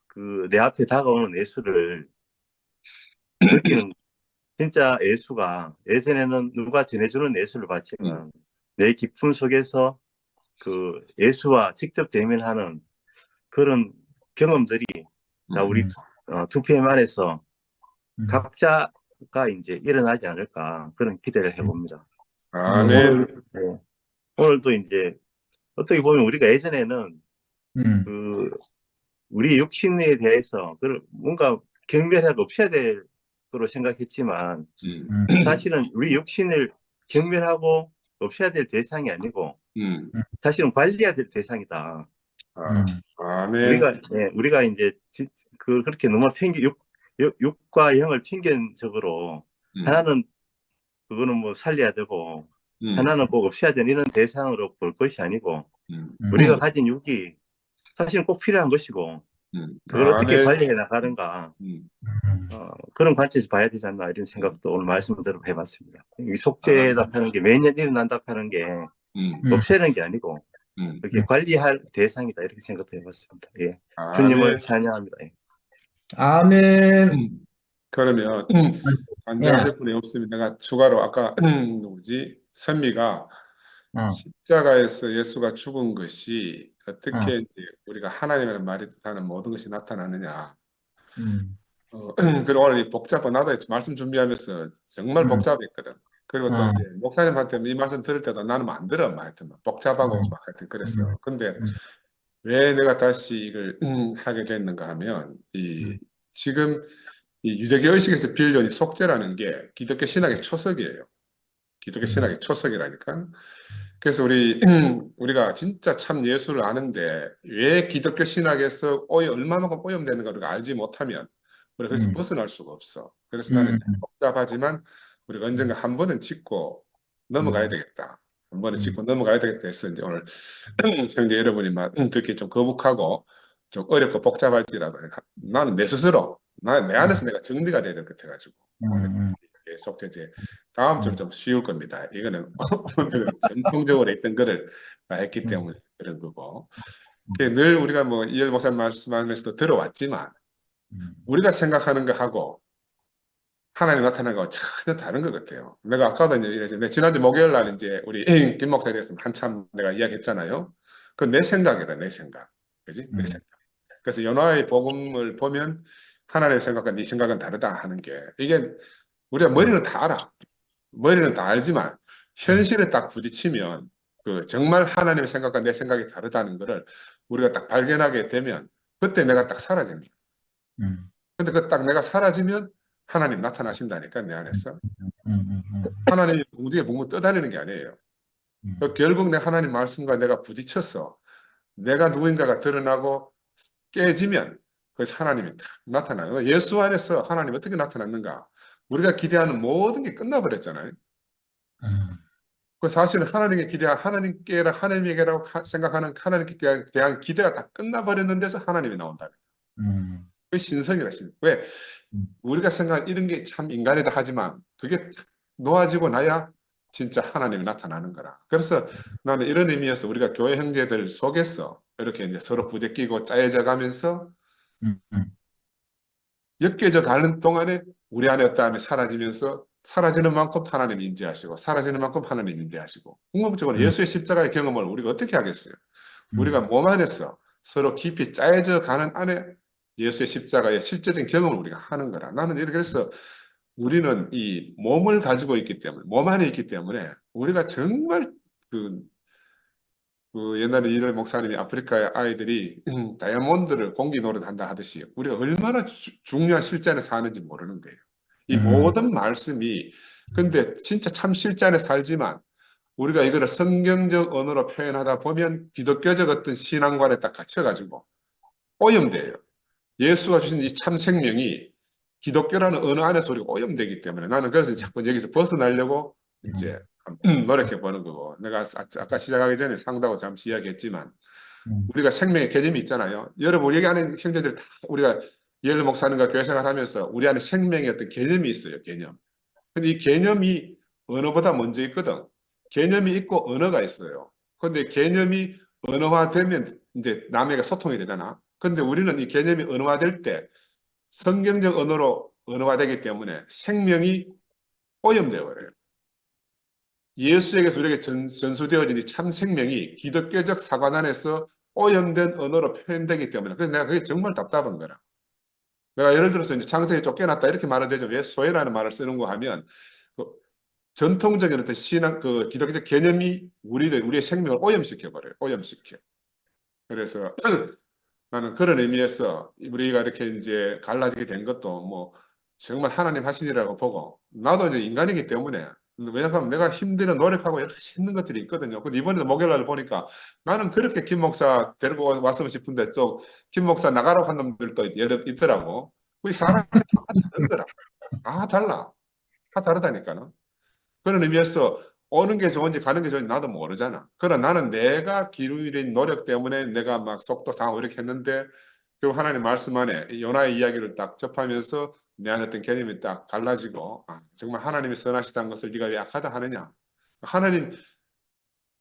그 내 앞에 다가오는 예수를 느끼는 진짜 예수가 예전에는 누가 전해주는 예수를 봤지만 내 깊은 속에서 그 예수와 직접 대면하는 그런 경험들이 다 우리 2PM 안에서 각자가 이제 일어나지 않을까 그런 기대를 해봅니다. 오늘도 이제 어떻게 보면 우리가 예전에는 그 우리 육신에 대해서 뭔가 경멸하고 없애야 될 거로 생각했지만 사실은 우리 육신을 경멸하고 없애야 될 대상이 아니고 사실은 관리해야 될 대상이다. 우리가 이제 그렇게 너무 육과 영을 편견적으로 하나는 그거는 뭐 살려야 되고 하나는 꼭 없애야 되는 이런 대상으로 볼 것이 아니고 우리가 가진 육이 사실은 꼭 필요한 것이고 그걸 어떻게 관리해 나가는가 그런 관점에서 봐야 되지 않나 이런 생각도 오늘 말씀을 들어 해봤습니다. 이 속죄다 하는 게 매년 일어난다 하는 게 없애는 게 아니고 그렇게 관리할 대상이다 이렇게 생각도 해봤습니다. 예. 주님을 찬양합니다. 예. 아멘. 그러면 관장하실 분이 없으면 내가 추가로 아까 누구지? 선미가 십자가에서 예수가 죽은 것이 어떻게 이제 우리가 하나님의 말이 뜻하는 모든 것이 나타나느냐. 그리고 오늘 이 복잡한 나도 말씀 준비하면서 정말 복잡했거든. 그리고 또 이제 목사님한테 이 말씀 들을 때도 나는 안 들어 하여튼 복잡하고 막 하여튼 그랬어. 근데 왜 내가 다시 이걸 하게 됐는가 하면 지금 이 유대교 의식에서 빌려온 이 속죄라는 게 기독교 신학의 초석이에요. 기독교 신학의 초석이라니까. 그래서 우리가 진짜 참 예수를 아는데 왜 기독교 신학에서 얼마만큼 오염되는가 우리가 알지 못하면 우리가 그래서 벗어날 수가 없어. 그래서 나는 복잡하지만 우리가 언젠가 한 번은 짚고 넘어가야 되겠다. 한 번은 짚고 넘어가야 되겠다 해서 이제 오늘 형제 여러분이 막 듣기 좀 거북하고 좀 어렵고 복잡할지라도 나는 내 스스로 내 안에서 내가 정리가 돼야 될 것 같아가지고 계속 이제 다음 주는 좀 쉬울 겁니다. 이거는 오늘은 전통적으로 했던 거를 다 했기 때문에 그런 거고 늘 우리가 뭐 이열 목사님 말씀하면서도 들어왔지만 우리가 생각하는 거하고 하나님 나타나는 거 전혀 다른 것 같아요. 내가 아까도 이제 지난주 목요일 날 이제 우리 김 목사에 대해서 한참 내가 이야기했잖아요. 그 내 생각이다, 내 생각. 그지? 내 생각. 그래서 요나의 복음을 보면 하나님의 생각과 네 생각은 다르다 하는 게 이게 우리가 머리는 다 알아. 머리는 다 알지만 현실에 딱 부딪히면 그 정말 하나님의 생각과 내 생각이 다르다는 거를 우리가 딱 발견하게 되면 그때 내가 딱 사라집니다. 근데 그 딱 내가 사라지면 하나님 나타나신다니까 내 안에서. 하나님이 붕둥이에 붕붕 떠다니는 게 아니에요. 결국 내 하나님 말씀과 내가 부딪혀서 내가 누구인가가 드러나고 깨지면 그래서 하나님이 딱 나타나요. 예수 안에서 하나님이 어떻게 나타났는가? 우리가 기대하는 모든 게 끝나버렸잖아요. 그 사실은 하나님께 기대한 하나님께라 하나님에게라고 생각하는 하나님께 대한 기대가 다 끝나버렸는 데서 하나님이 나온다. 그 신성이라 왜? 우리가 생각한 이런 게 참 인간이다 하지만 그게 놓아지고 나야 진짜 하나님이 나타나는 거라. 그래서 나는 이런 의미에서 우리가 교회 형제들 속에서 이렇게 이제 서로 부대끼고 짜여져 가면서 엮여져 가는 동안에 우리 안에 어떠함이 사라지면서 사라지는 만큼 하나님 인지하시고 사라지는 만큼 하나님 인지하시고 궁극적으로 예수의 십자가의 경험을 우리가 어떻게 하겠어요? 우리가 몸 안에서 서로 깊이 짜여져 가는 안에 예수의 십자가의 실제적인 경험을 우리가 하는 거라. 나는 이렇게 해서 우리는 이 몸을 가지고 있기 때문에 몸 안에 있기 때문에 우리가 정말 그 옛날에 이럴 목사님이 아프리카의 아이들이 다이아몬드를 공기 노릇한다 하듯이 우리가 얼마나 중요한 실제 안에 사는지 모르는 거예요. 이 모든 말씀이 근데 진짜 참 실제 안에 살지만 우리가 이거를 성경적 언어로 표현하다 보면 기독교적 어떤 신앙관에 딱 갇혀가지고 오염돼요. 예수가 주신 이 참 생명이 기독교라는 언어 안에서 우리가 오염되기 때문에 나는 그래서 자꾸 여기서 벗어나려고 이제 노력해 보는 거고 내가 아까 시작하기 전에 상다고 잠시 이야기했지만 우리가 생명의 개념이 있잖아요. 여러분 여기 안에 형제들 다 우리가 예를 목사님과 교회 생활하면서 우리 안에 생명의 어떤 개념이 있어요. 개념. 근데 이 개념이 언어보다 먼저 있거든. 개념이 있고 언어가 있어요. 근데 개념이 언어화되면 이제 남에게 소통이 되잖아. 근데 우리는 이 개념이 언어화될 때 성경적 언어로 언어화되기 때문에 생명이 오염되어 버려요. 예수에게서 우리에게 전수되어진 이 참 생명이 기독교적 사관 안에서 오염된 언어로 표현되기 때문에 그래서 내가 그게 정말 답답한 거라. 내가 예를 들어서 이제 창세기 쫓겨났다 이렇게 말을 되죠. 왜 소외라는 말을 쓰는 거 하면 그 전통적인 어떤 신앙 그 기독교적 개념이 우리의 생명을 오염시켜 버려요. 오염시켜. 그래서 나는 그런 의미에서 우리가 이렇게 이제 갈라지게 된 것도 뭐 정말 하나님 하시니라고 보고 나도 이제 인간이기 때문에 왜냐하면 내가 힘들어 노력하고 여러 가지 힘든 것들이 있거든요. 근데 이번에도 목요일날 보니까 나는 그렇게 김 목사 데리고 왔으면 싶은데 또 김 목사 나가라고 한 놈들도 여러 있더라고. 우리 사람이 다 다른 거라. 다 달라. 다 다르다니까는. 그런 의미에서 오는 게 좋은지 가는 게 좋은지 나도 모르잖아. 그러나 나는 내가 기울인 노력 때문에 내가 막 속도 상하고 이렇게 했는데 그 하나님 말씀 안에 요나의 이야기를 딱 접하면서 내 안에 어떤 개념이 딱 갈라지고 정말 하나님이 선하시다는 것을 네가 왜 약하다 하느냐. 하나님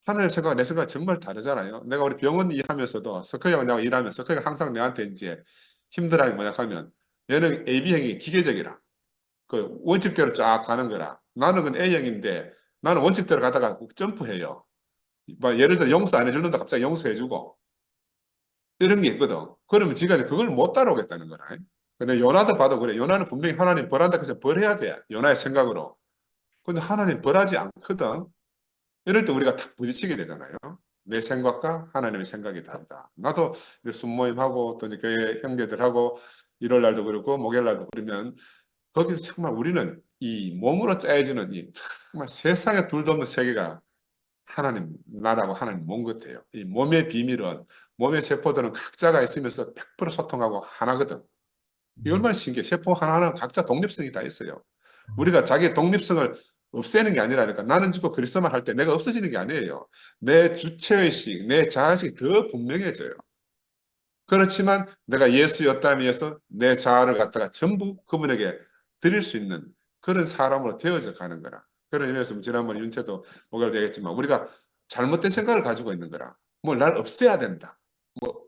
생각과 내 생각이 정말 다르잖아요. 내가 우리 병원 일하면서도 석호이하고 내가 일하면서 석호이가 항상 내한테 이제 힘들어하는 게 뭐냐 하면 얘는 AB형이 기계적이라. 그 원칙대로 쫙 가는 거라. 나는 그 A형인데 나는 원칙대로 가다가 점프해요. 막 예를 들어 용서 안 해주는데 갑자기 용서해주고 이런 게 있거든. 그러면 지가 그걸 못 따라오겠다는 거라. 근데 요나도 봐도 그래. 요나는 분명히 하나님 벌한다 해서 벌해야 돼. 요나의 생각으로. 근데 하나님 벌하지 않거든. 이럴 때 우리가 탁 부딪히게 되잖아요. 내 생각과 하나님의 생각이 다르다. 나도 순모임하고 또 교회 형제들하고 일요일 날도 그렇고 목요일 날도 그러면 거기서 정말 우리는 이 몸으로 짜여지는 이 정말 세상에 둘도 없는 세계가 하나님 나라고 하나님 몸 같아요. 이 몸의 비밀은 몸의 세포들은 각자가 있으면서 100% 소통하고 하나거든. 이 얼마나 신기해. 세포 하나하나 각자 독립성이 다 있어요. 우리가 자기 독립성을 없애는 게 아니라니까. 나는 죽고 그리스도만 할 때 내가 없어지는 게 아니에요. 내 주체의식, 내 자아의식이 더 분명해져요. 그렇지만 내가 예수였다면 해서 내 자아를 갖다가 전부 그분에게 드릴 수 있는 그런 사람으로 되어져 가는 거라. 그런 의미에서 지난번에 윤채도 목요일 얘기했지만 우리가 잘못된 생각을 가지고 있는 거라. 뭐 날 없애야 된다. 뭐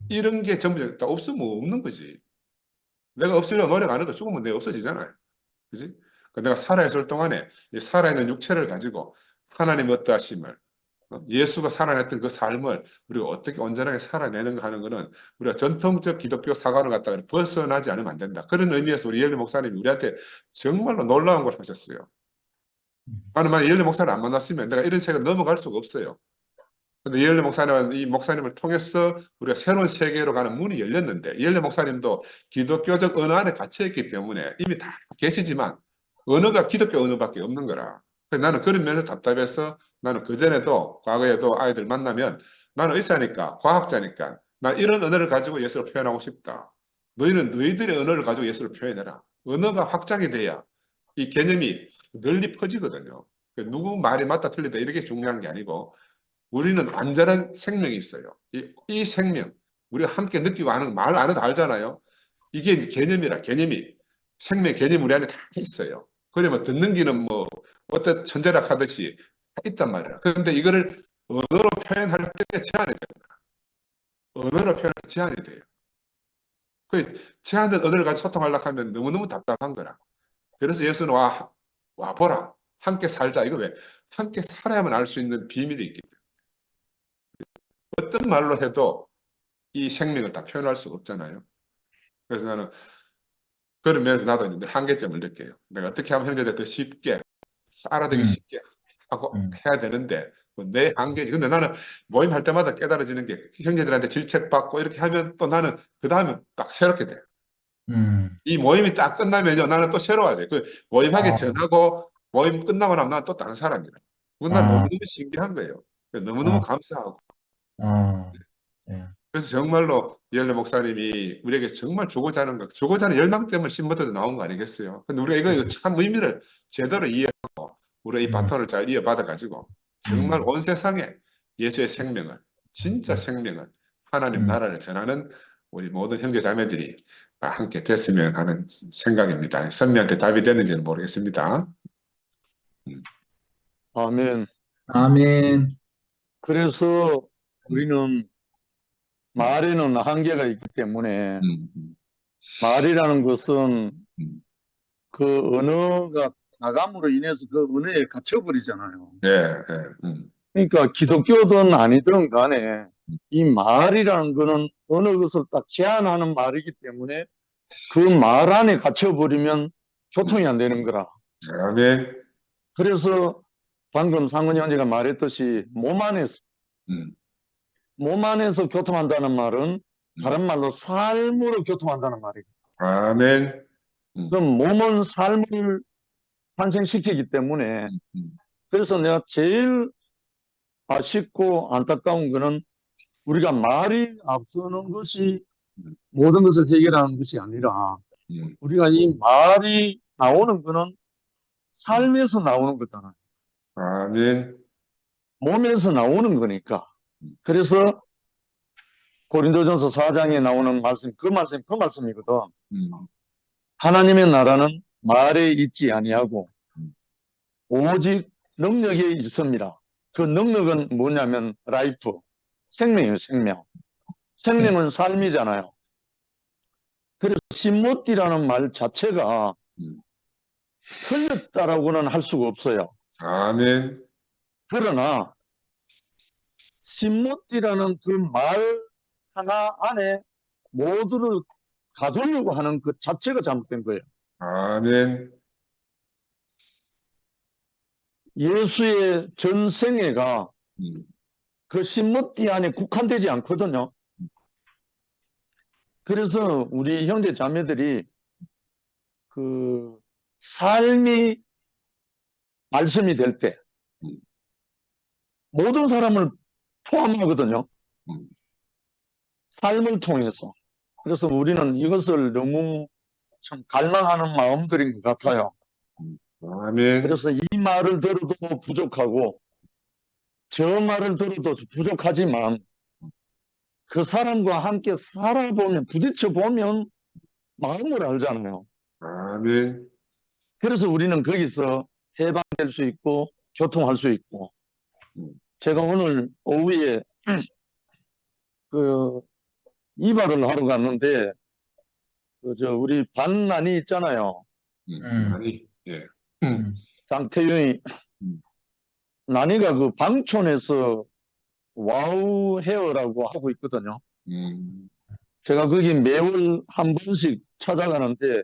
이런 게 전부 다 없으면 없는 거지. 내가 없으려고 노력 안 해도 죽으면 내가 없어지잖아요. 그지? 내가 살아있을 동안에 이 살아있는 육체를 가지고 하나님의 어떠하심을 예수가 살아냈던 그 삶을 우리가 어떻게 온전하게 살아내는가 하는 것은 우리가 전통적 기독교 사관을 갖다가 벗어나지 않으면 안 된다. 그런 의미에서 우리 예리 목사님이 우리한테 정말로 놀라운 걸 하셨어요. 나는 만약 예리 목사를 안 만났으면 내가 이런 세계를 넘어갈 수가 없어요. 근데 이엘리 목사님은 이 목사님을 통해서 우리가 새로운 세계로 가는 문이 열렸는데 이엘리 목사님도 기독교적 언어 안에 갇혀있기 때문에 이미 다 계시지만 언어가 기독교 언어밖에 없는 거라. 그래서 나는 그런 면에서 답답해서 나는 그전에도 과거에도 아이들 만나면 나는 의사니까 과학자니까 나 이런 언어를 가지고 예수를 표현하고 싶다. 너희는 너희들의 언어를 가지고 예수를 표현해라. 언어가 확장이 돼야 이 개념이 널리 퍼지거든요. 누구 말이 맞다 틀리다 이렇게 중요한 게 아니고 우리는 완전한 생명이 있어요. 이 생명, 우리가 함께 느끼고 아는 말 안 해도 알잖아요. 이게 이제 개념이라 개념이 생명 개념 우리 안에 다 있어요. 그러면 듣는 기는 뭐 어떤 천재락 하듯이 다 있단 말이야. 그런데 이거를 언어로 표현할 때 제한이 됩니다. 언어로 표현할 때 제한이 돼요. 그 제한된 언어를 가지고 소통하려고 하면 너무너무 답답한 거라. 그래서 예수는 와 보라. 함께 살자. 이거 왜? 함께 살아야만 알 수 있는 비밀이 있기 때문에. 어떤 말로 해도 이 생명을 다 표현할 수가 없잖아요. 그래서 나는 그런 면에서 나도 이제 한계점을 느껴요. 내가 어떻게 하면 형제들 더 쉽게 알아듣기 쉽게 하고 해야 되는데 내 한계지. 근데 나는 모임할 때마다 깨달아지는 게 형제들한테 질책받고 이렇게 하면 또 나는 그 다음에 딱 새롭게 돼요. 이 모임이 딱 끝나면요 나는 또 새로워져요. 그 모임하기 전하고 모임 끝나고 나면 나는 또 다른 사람이라. 그건 난 너무너무 신기한 거예요. 너무너무 감사하고. 예. 그래서 정말로 이엘리 목사님이 우리에게 정말 주고자 하는 것, 주고자 하는 열망 때문에 신부들도 나온 거 아니겠어요? 근데 우리가 이거 참 의미를 제대로 이해하고 우리가 이 바톤을 잘 이어받아가지고 정말 온 세상에 예수의 생명을, 진짜 생명을, 하나님 나라를 전하는 우리 모든 형제 자매들이 함께 됐으면 하는 생각입니다. 선미한테 답이 됐는지는 모르겠습니다. 아멘. 아멘. 그래서 우리는 말에는 한계가 있기 때문에 말이라는 것은 그 언어가 나감으로 인해서 그 언어에 갇혀버리잖아요. 그러니까 기독교든 아니든 간에 이 말이라는 거는 어느 것을 딱 제한하는 말이기 때문에 그 말 안에 갇혀버리면 교통이 안 되는 거라. 아멘. 그래서 방금 상근 형제가 말했듯이 몸 안에서 교통한다는 말은 다른 말로 삶으로 교통한다는 말이에요. 아멘. 그럼 몸은 삶을 탄생시키기 때문에 그래서 내가 제일 아쉽고 안타까운 거는 우리가 말이 앞서는 것이 모든 것을 해결하는 것이 아니라 우리가 이 말이 나오는 거는 삶에서 나오는 거잖아요. 아멘. 몸에서 나오는 거니까. 그래서 고린도전서 4장에 나오는 말씀, 그 말씀이거든. 하나님의 나라는 말에 있지 아니하고 오직 능력에 있습니다. 그 능력은 뭐냐면 라이프, 생명이에요, 생명. 생명은 삶이잖아요. 그래서 신모띠라는 말 자체가 틀렸다라고는 할 수가 없어요. 아멘. 그러나 신모띠라는 그 말 하나 안에 모두를 가두려고 하는 그 자체가 잘못된 거예요. 아멘. 예수의 전 생애가 그 신모띠 안에 국한되지 않거든요. 그래서 우리 형제 자매들이 그 삶이 말씀이 될 때 모든 사람을 포함하거든요. 삶을 통해서. 그래서 우리는 이것을 너무 참 갈망하는 마음들인 것 같아요. 아멘. 그래서 이 말을 들어도 부족하고 저 말을 들어도 부족하지만 그 사람과 함께 살아보면, 부딪혀보면 마음을 알잖아요. 아멘. 그래서 우리는 거기서 해방될 수 있고 교통할 수 있고. 제가 오늘 오후에 그 이발을 하러 갔는데 우리 반난이 있잖아요. 아니, 예. 장태윤이 난이가 그 방촌에서 와우 헤어라고 하고 있거든요. 제가 거기 매월 한 번씩 찾아가는데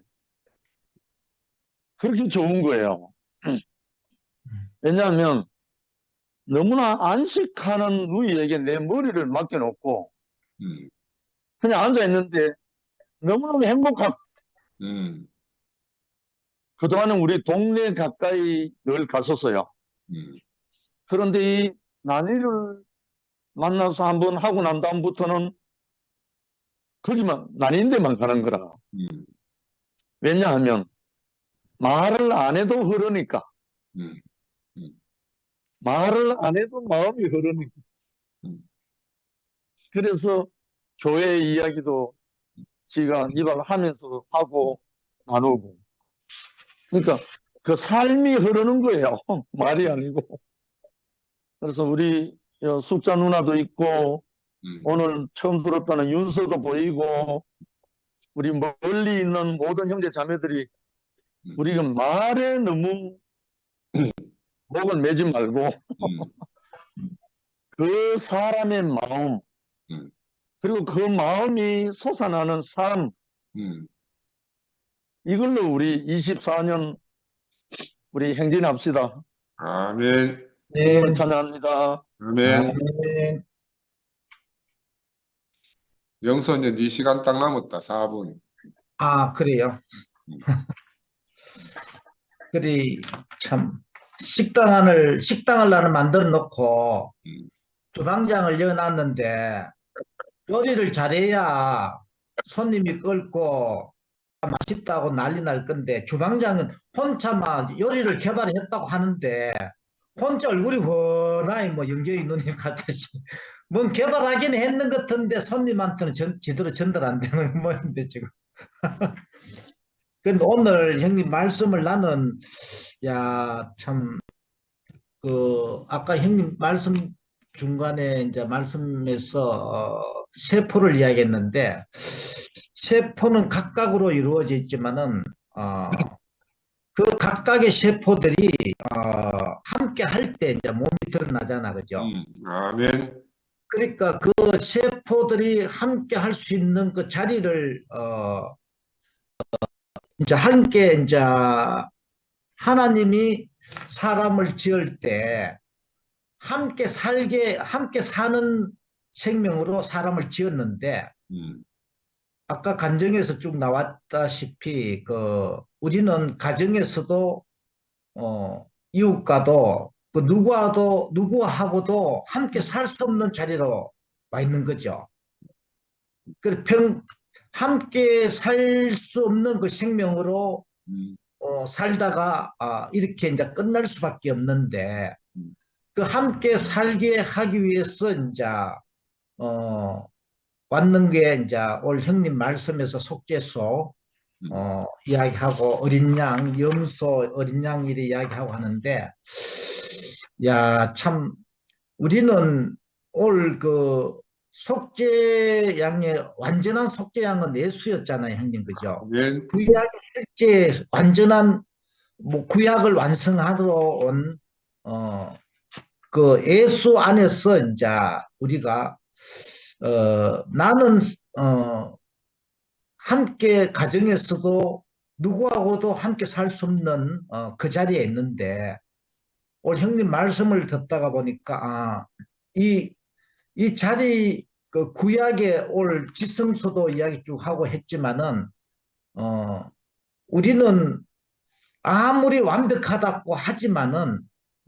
그렇게 좋은 거예요. 왜냐하면 너무나 안식하는 누이에게 내 머리를 맡겨놓고 그냥 앉아있는데 너무너무 행복하고 그동안은 우리 동네 가까이 늘 갔었어요. 그런데 이 난이를 만나서 한번 하고 난 다음부터는 거기만 난인데만 가는 거라. 왜냐하면 말을 안 해도 흐르니까. 말을 안 해도 마음이 흐르니까. 그래서 교회 이야기도 지가 이발하면서 하고 나누고. 그러니까 그 삶이 흐르는 거예요. 말이 아니고. 그래서 우리 숙자 누나도 있고 오늘 처음 들었다는 윤서도 보이고 우리 멀리 있는 모든 형제 자매들이 우리가 말에 너무 목을 매지 말고 그 사람의 마음 그리고 그 마음이 솟아나는 삶 이걸로 우리 24년 우리 행진합시다. 아멘. 네. 찬양합니다. 아멘. 아멘. 영서 이제 네 시간 딱 남았다. 4분. 아, 그래요. 그래, 참, 식당을 나는 만들어 놓고 주방장을 여놨는데 요리를 잘해야 손님이 끌고 맛있다고 난리 날 건데 주방장은 혼자만 요리를 개발했다고 하는데 혼자 얼굴이 훤하니 뭐 연경이 누님 같듯이 뭔 개발하긴 했는 것 같은데 손님한테는 제대로 전달 안 되는 모양인데 지금. 근데 오늘 형님 말씀을 나는 참 아까 형님 말씀 중간에 이제 말씀에서 세포를 이야기했는데 세포는 각각으로 이루어져 있지만은 그 각각의 세포들이 함께 할 때 이제 몸이 드러나잖아, 그죠? 아멘. 그러니까 그 세포들이 함께 할 수 있는 그 자리를 이제 함께 이제 하나님이 사람을 지을 때 함께 사는 생명으로 사람을 지었는데 아까 간증에서 쭉 나왔다시피 우리는 가정에서도 이웃과도 누구하고도 함께 살 수 없는 자리로 와 있는 거죠. 함께 살 수 없는 그 생명으로 살다가 이렇게 이제 끝날 수밖에 없는데 그 함께 살게 하기 위해서 이제 왔는 게 이제 올 형님 말씀에서 속죄소 이야기하고 어린 양, 염소 어린 양 이렇게 이야기하고 하는데 참 우리는 올 속죄양의 완전한 속죄양은 예수였잖아요, 형님, 그죠? 아멘. 구약의 실제 완전한 구약을 완성하러 온 예수 안에서 이제 우리가 나는 함께 가정에서도 누구하고도 함께 살 수 없는 그 자리에 있는데 오늘 형님 말씀을 듣다가 보니까 이 자리 구약의 올 지성소도 이야기 쭉 하고 했지만은 우리는 아무리 완벽하다고 하지만은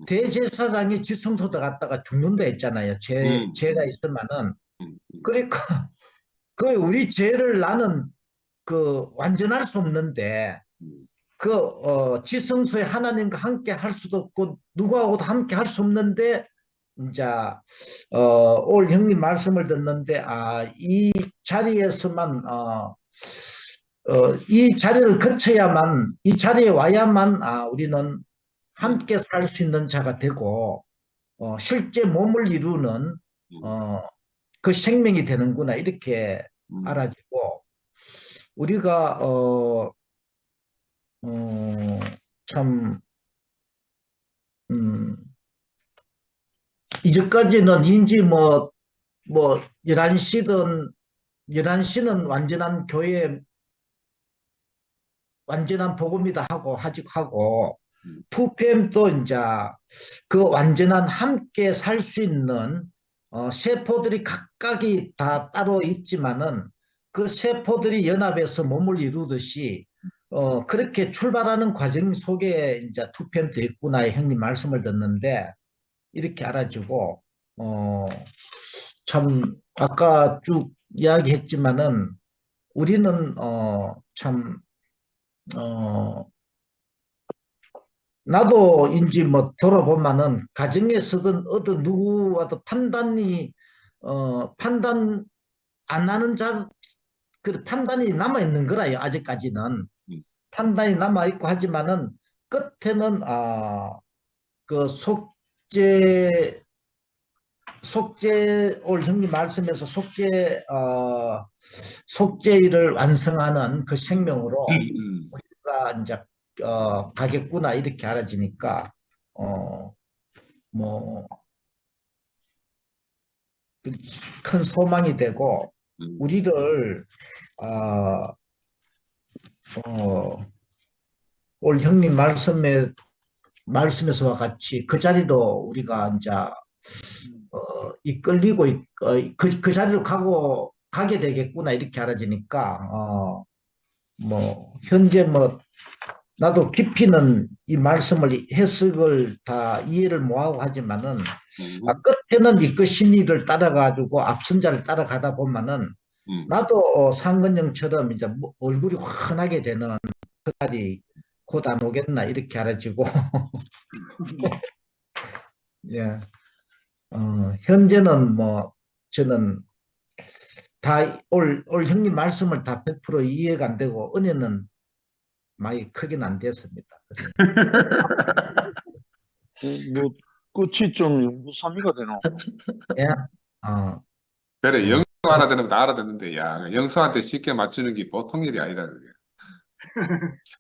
대제사장이 지성소에 갔다가 죽는다 했잖아요. 죄가 있으면은. 그러니까 그 우리 죄를 나는 그 완전할 수 없는데 지성소에 하나님과 함께 할 수도 없고 누구하고도 함께 할 수 없는데 이제 올 형님 말씀을 듣는데 이 자리에서만 이 자리를 거쳐야만 이 자리에 와야만 우리는 함께 살 수 있는 자가 되고 실제 몸을 이루는 그 생명이 되는구나 이렇게 알아지고 우리가 참 이제까지는 인지 뭐 11시는 완전한 교회 완전한 복음이다 하고 하고 2PM도 이제 그 완전한 함께 살 수 있는 세포들이 각각이 다 따로 있지만은 그 세포들이 연합해서 몸을 이루듯이 그렇게 출발하는 과정 속에 이제 2PM도 있구나 형님 말씀을 듣는데 이렇게 알아지고 참 아까 쭉 이야기했지만은 우리는 참 나도 인지 뭐 돌아보면은 가정에서든 어떤 누구와도 판단 안 하는 그 판단이 남아 있는 거라요. 아직까지는 판단이 남아 있고 하지만은 끝에는 그 속죄 올 형님 말씀에서 속죄를 완성하는 그 생명으로 우리가 이제 가겠구나 이렇게 알아지니까 뭐 큰 소망이 되고 우리를 올 형님 말씀에서와 같이 그 자리로 우리가 이제 이끌리고 그 자리로 가게 되겠구나 이렇게 알아지니까 뭐 현재 뭐 나도 깊이는 이 말씀을 해석을 다 이해를 못하고 하지만은 끝에는 이 그 신의를 따라가지고 앞선 자를 따라가다 보면은 나도 상근형처럼 이제 얼굴이 환하게 되는 그 날이 곧 안 오겠나 이렇게 알아지고 예. 현재는 뭐 저는 다 올 형님 말씀을 다 100% 이해가 안 되고 은혜는 많이 크긴 안 됐습니다. 뭐 끝이 좀 용부삼이가 되노. 예. 그래 영성 알아듣는 다 알아듣는데 야 영성한테 쉽게 맞추는 게 보통 일이 아니다 그게.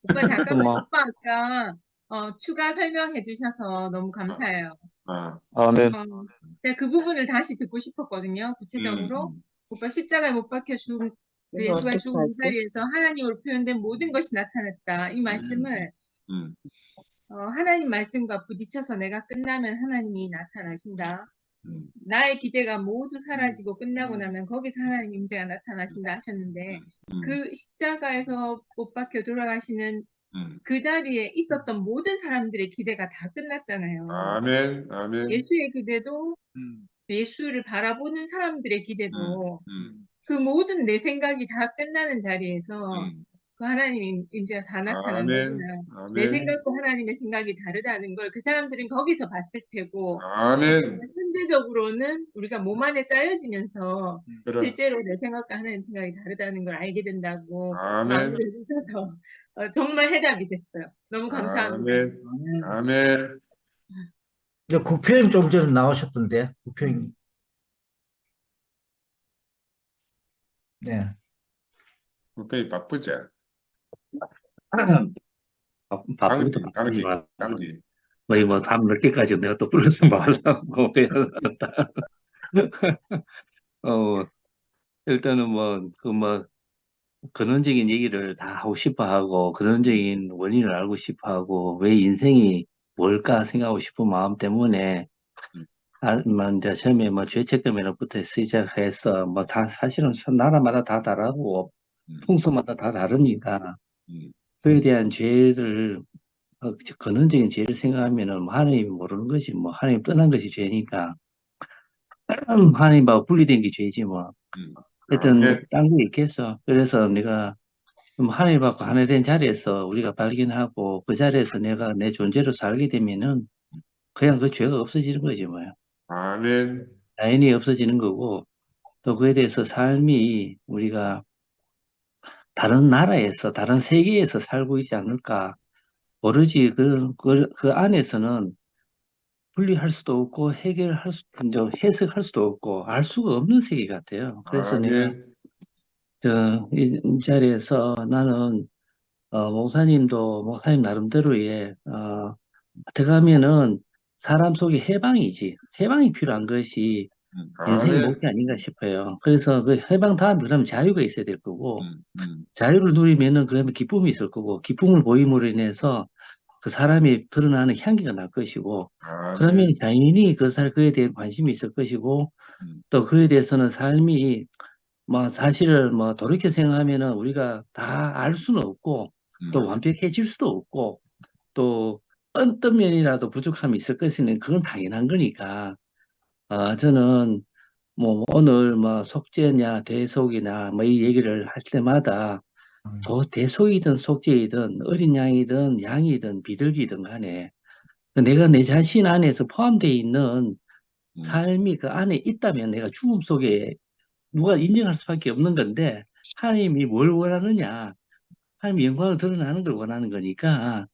오빠 잠깐만 오빠 아까 추가 설명해 주셔서 너무 감사해요. 네. 제가 그 부분을 다시 듣고 싶었거든요. 구체적으로 오빠 십자가에 못 박혀 죽은 예수가 죽은 이 자리에서 하나님으로 표현된 모든 것이 나타났다. 이 말씀을 하나님 말씀과 부딪혀서 내가 끝나면 하나님이 나타나신다. 나의 기대가 모두 사라지고 끝나고 나면 거기서 하나님 임재가 나타나신다 하셨는데 그 십자가에서 못 박혀 돌아가시는 그 자리에 있었던 모든 사람들의 기대가 다 끝났잖아요. 아멘, 아멘. 예수의 기대도 예수를 바라보는 사람들의 기대도 그 모든 내 생각이 다 끝나는 자리에서 그 하나님 임재가 다 나타난 거구나. 내 생각과 하나님의 생각이 다르다는 걸 그 사람들은 거기서 봤을 테고 아멘. 현재적으로는 우리가 몸 안에 짜여지면서 실제로 내 생각과 하나님의 생각이 다르다는 걸 알게 된다고 마무리해 주셔서 정말 해답이 됐어요. 너무 감사합니다. 아멘. 아멘. 국표님 좀 전에 나오셨던데 국표님. 네. 국표님 바쁘지? 바쁘기도 당지. 뭐 밤 늦게까지 내가 또 부르지 말라고 일단은 근원적인 얘기를 다 하고 싶어 하고 근원적인 원인을 알고 싶어 하고 왜 인생이 뭘까 생각하고 싶은 마음 때문에 이제 처음에 죄책감으로부터 시작해서 다 사실은 나라마다 다 다르고 풍속마다 다 다르니까 그에 대한 죄를 근원적인 죄를 생각하면은 뭐 하나님이 모르는 것이 뭐 하나님 떠난 것이 죄니까 하나님하고 분리된 게 죄지 뭐. 하여튼 딴 게 있겠어. 그래서 내가 하나님하고 하나 된 자리에서 우리가 발견하고 그 자리에서 내가 내 존재로 살게 되면은 그냥 그 죄가 없어지는 거지 뭐야. 아멘. 자연히 없어지는 거고 또 그에 대해서 삶이 우리가 다른 나라에서 다른 세계에서 살고 있지 않을까. 오로지 그 안에서는 분리할 수도 없고 해결할 수, 이제 해석할 수도 없고 알 수가 없는 세계 같아요. 그래서 내가 아멘. 이 자리에서 나는 목사님 나름대로의 어떻게 하면은 사람 속에 해방이 필요한 것이 인생의 아멘. 목표 아닌가 싶어요. 그래서 그 해방 다음에 그러면 자유가 있어야 될 거고 자유를 누리면은 그러면 기쁨이 있을 거고 기쁨을 보임으로 인해서 그 사람이 드러나는 향기가 날 것이고 그러면 아멘. 자연히 그에 대해 관심이 있을 것이고 또 그에 대해서는 삶이 뭐 사실을 뭐 돌이켜 생각하면은 우리가 다 알 수는 없고 또 완벽해질 수도 없고 또 어떤 면이라도 부족함이 있을 것이는 그건 당연한 거니까 저는 뭐 오늘 뭐 속죄냐 대속이나 뭐 이 얘기를 할 때마다 대속이든 속죄이든 어린 양이든 양이든 비둘기든 간에 내가 내 자신 안에서 포함되어 있는 삶이 그 안에 있다면 내가 죽음 속에 누가 인정할 수밖에 없는 건데 하나님이 뭘 원하느냐 하나님이 영광을 드러나는 걸 원하는 거니까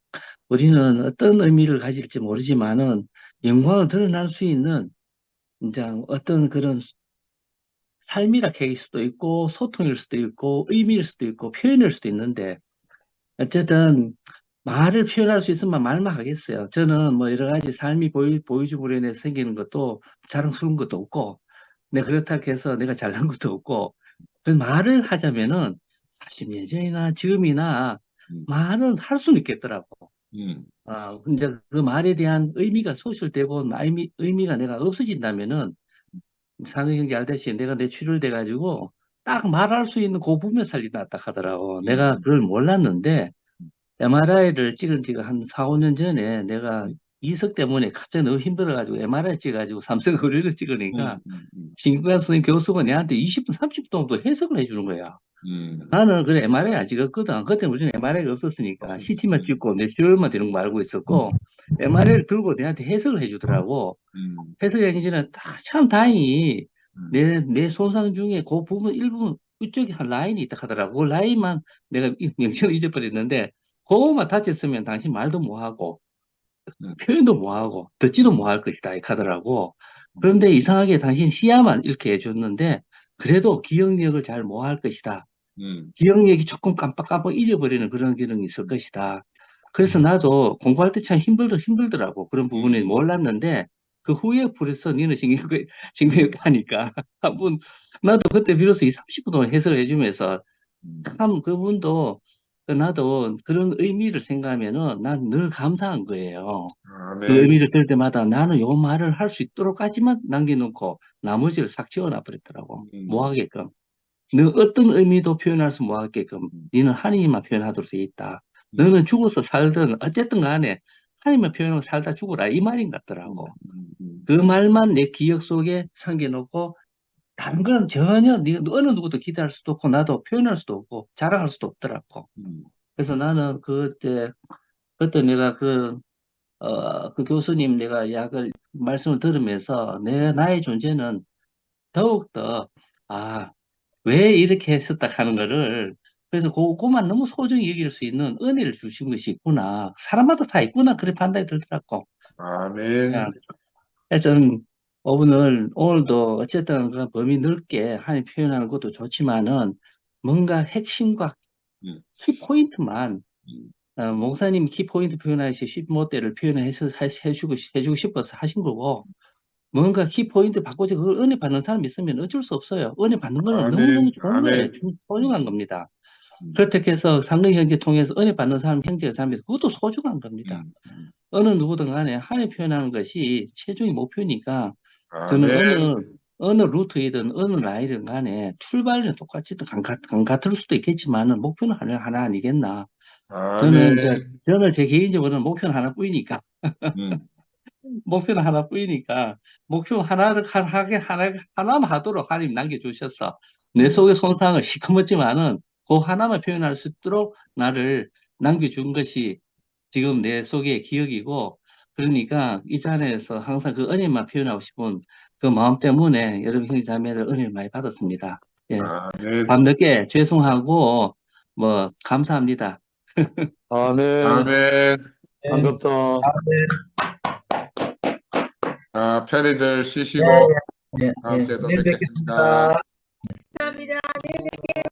우리는 어떤 의미를 가질지 모르지만은 영광을 드러날 수 있는 이제 어떤 그런 삶이라 할 수도 있고 소통일 수도 있고 의미일 수도 있고 표현일 수도 있는데 어쨌든 말을 표현할 수 있으면 말만 하겠어요. 저는 뭐 여러 가지 삶이 보여줌으로 인해서 생기는 것도 자랑스러운 것도 없고 내가 그렇다고 해서 내가 잘난 것도 없고 그 말을 하자면은 40년 전이나 지금이나 말은 할 수는 있겠더라고. 이제 그 말에 대한 의미가 소실되고 의미가 내가 없어진다면은 상위 형제 알다시피 내가 뇌출혈 돼가지고 딱 말할 수 있는 그 부분에 살린다 딱 하더라고. 내가 그걸 몰랐는데 MRI를 찍은 지가 한 4, 5년 전에 내가 이석 때문에 갑자기 너무 힘들어가지고 MRI 찍어가지고 삼성 의료를 찍으니까 신경과 선생님 교수가 내한테 20분, 30분 정도 해석을 해주는 거야. 나는 그래 MRI 안 찍었거든. 그때 우리는 MRI가 없었으니까 CT만 찍고 뇌출혈만 되는 거 알고 있었고 MRI를 들고 내한테 해석을 해주더라고. 해석해주지는 참 다행히 내 손상 중에 그 부분 일부분 이쪽에 한 라인이 있다 하더라고. 그 라인만 내가 명칭을 잊어버렸는데 그거만 다쳤으면 당신 말도 못하고 표현도 못하고 듣지도 못할 것이다 이렇게 하더라고. 그런데 이상하게 당신 시야만 이렇게 해줬는데 그래도 기억력을 잘 못할 것이다. 기억력이 조금 깜빡깜빡 잊어버리는 그런 기능이 있을 것이다. 그래서 나도 공부할 때 참 힘들더라고. 그런 부분이 몰랐는데 그 후에 풀어서 니는 신경외과니까 한번 나도 그때 비로소 30분 동안 해석을 해주면서 참 그분도 나도 그런 의미를 생각하면은 난 늘 감사한 거예요. 그 의미를 들 때마다 나는 요 말을 할 수 있도록까지만 남겨놓고 나머지를 싹 지워놔 버렸더라고. 뭐 하게끔. 너 어떤 의미도 표현할 수 못 하게끔 너는 하나님만 표현하도록 돼 있다. 너는 죽어서 살든 어쨌든 간에 하나님만 표현하고 살다 죽어라 이 말인 것 같더라고. 그 말만 내 기억 속에 삼겨놓고 다른 건 전혀 어느 누구도 기대할 수도 없고 나도 표현할 수도 없고 자랑할 수도 없더라고. 그래서 나는 그때 내가 그 교수님 내가 말씀을 들으면서 나의 존재는 더욱더 왜 이렇게 했었다 하는 거를 그래서 그것만 너무 소중히 여길 수 있는 은혜를 주신 것이 있구나. 사람마다 다 있구나. 그래 판단이 들더라고. 아멘. 그래서 오늘도 어쨌든 그 범위 넓게 하나님 표현하는 것도 좋지만은 뭔가 핵심과 키포인트만 목사님 키포인트 표현하시 15대를 해주고 싶어서 하신 거고 뭔가 키포인트 바꾸지 그걸 은혜 받는 사람 있으면 어쩔 수 없어요. 은혜 받는 거는 너무너무 좋은 거예요. 소중한 겁니다. 그렇게 해서 상근 형제 통해서 은혜 받는 사람 형제가 삶에서 그것도 소중한 겁니다. 어느 누구든 간에 하나님 표현하는 것이 최종의 목표니까 저는 어느 루트이든 어느 라인이든 간에 출발은 똑같이 같을 수도 있겠지만 목표는 하나 아니겠나. 저는 제 개인적으로는 목표는 하나뿐이니까. 목표는 하나뿐이니까 목표 하나만 하도록 하나님 남겨주셨어. 내 속의 손상을 시커멓지만은 그 하나만 표현할 수 있도록 나를 남겨준 것이 지금 내 속의 기억이고, 그러니까 이 자리에서 항상 그 은혜만 표현하고 싶은 그 마음 때문에 여러분 형제자매들 은혜를 많이 받았습니다. 예. 밤늦게 죄송하고 뭐 감사합니다. 아멘. 반갑다. 편히들 쉬시고 다음 주에도 뵙겠습니다. 감사합니다. 내일 뵐게요.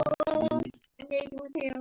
안녕히 주무세요.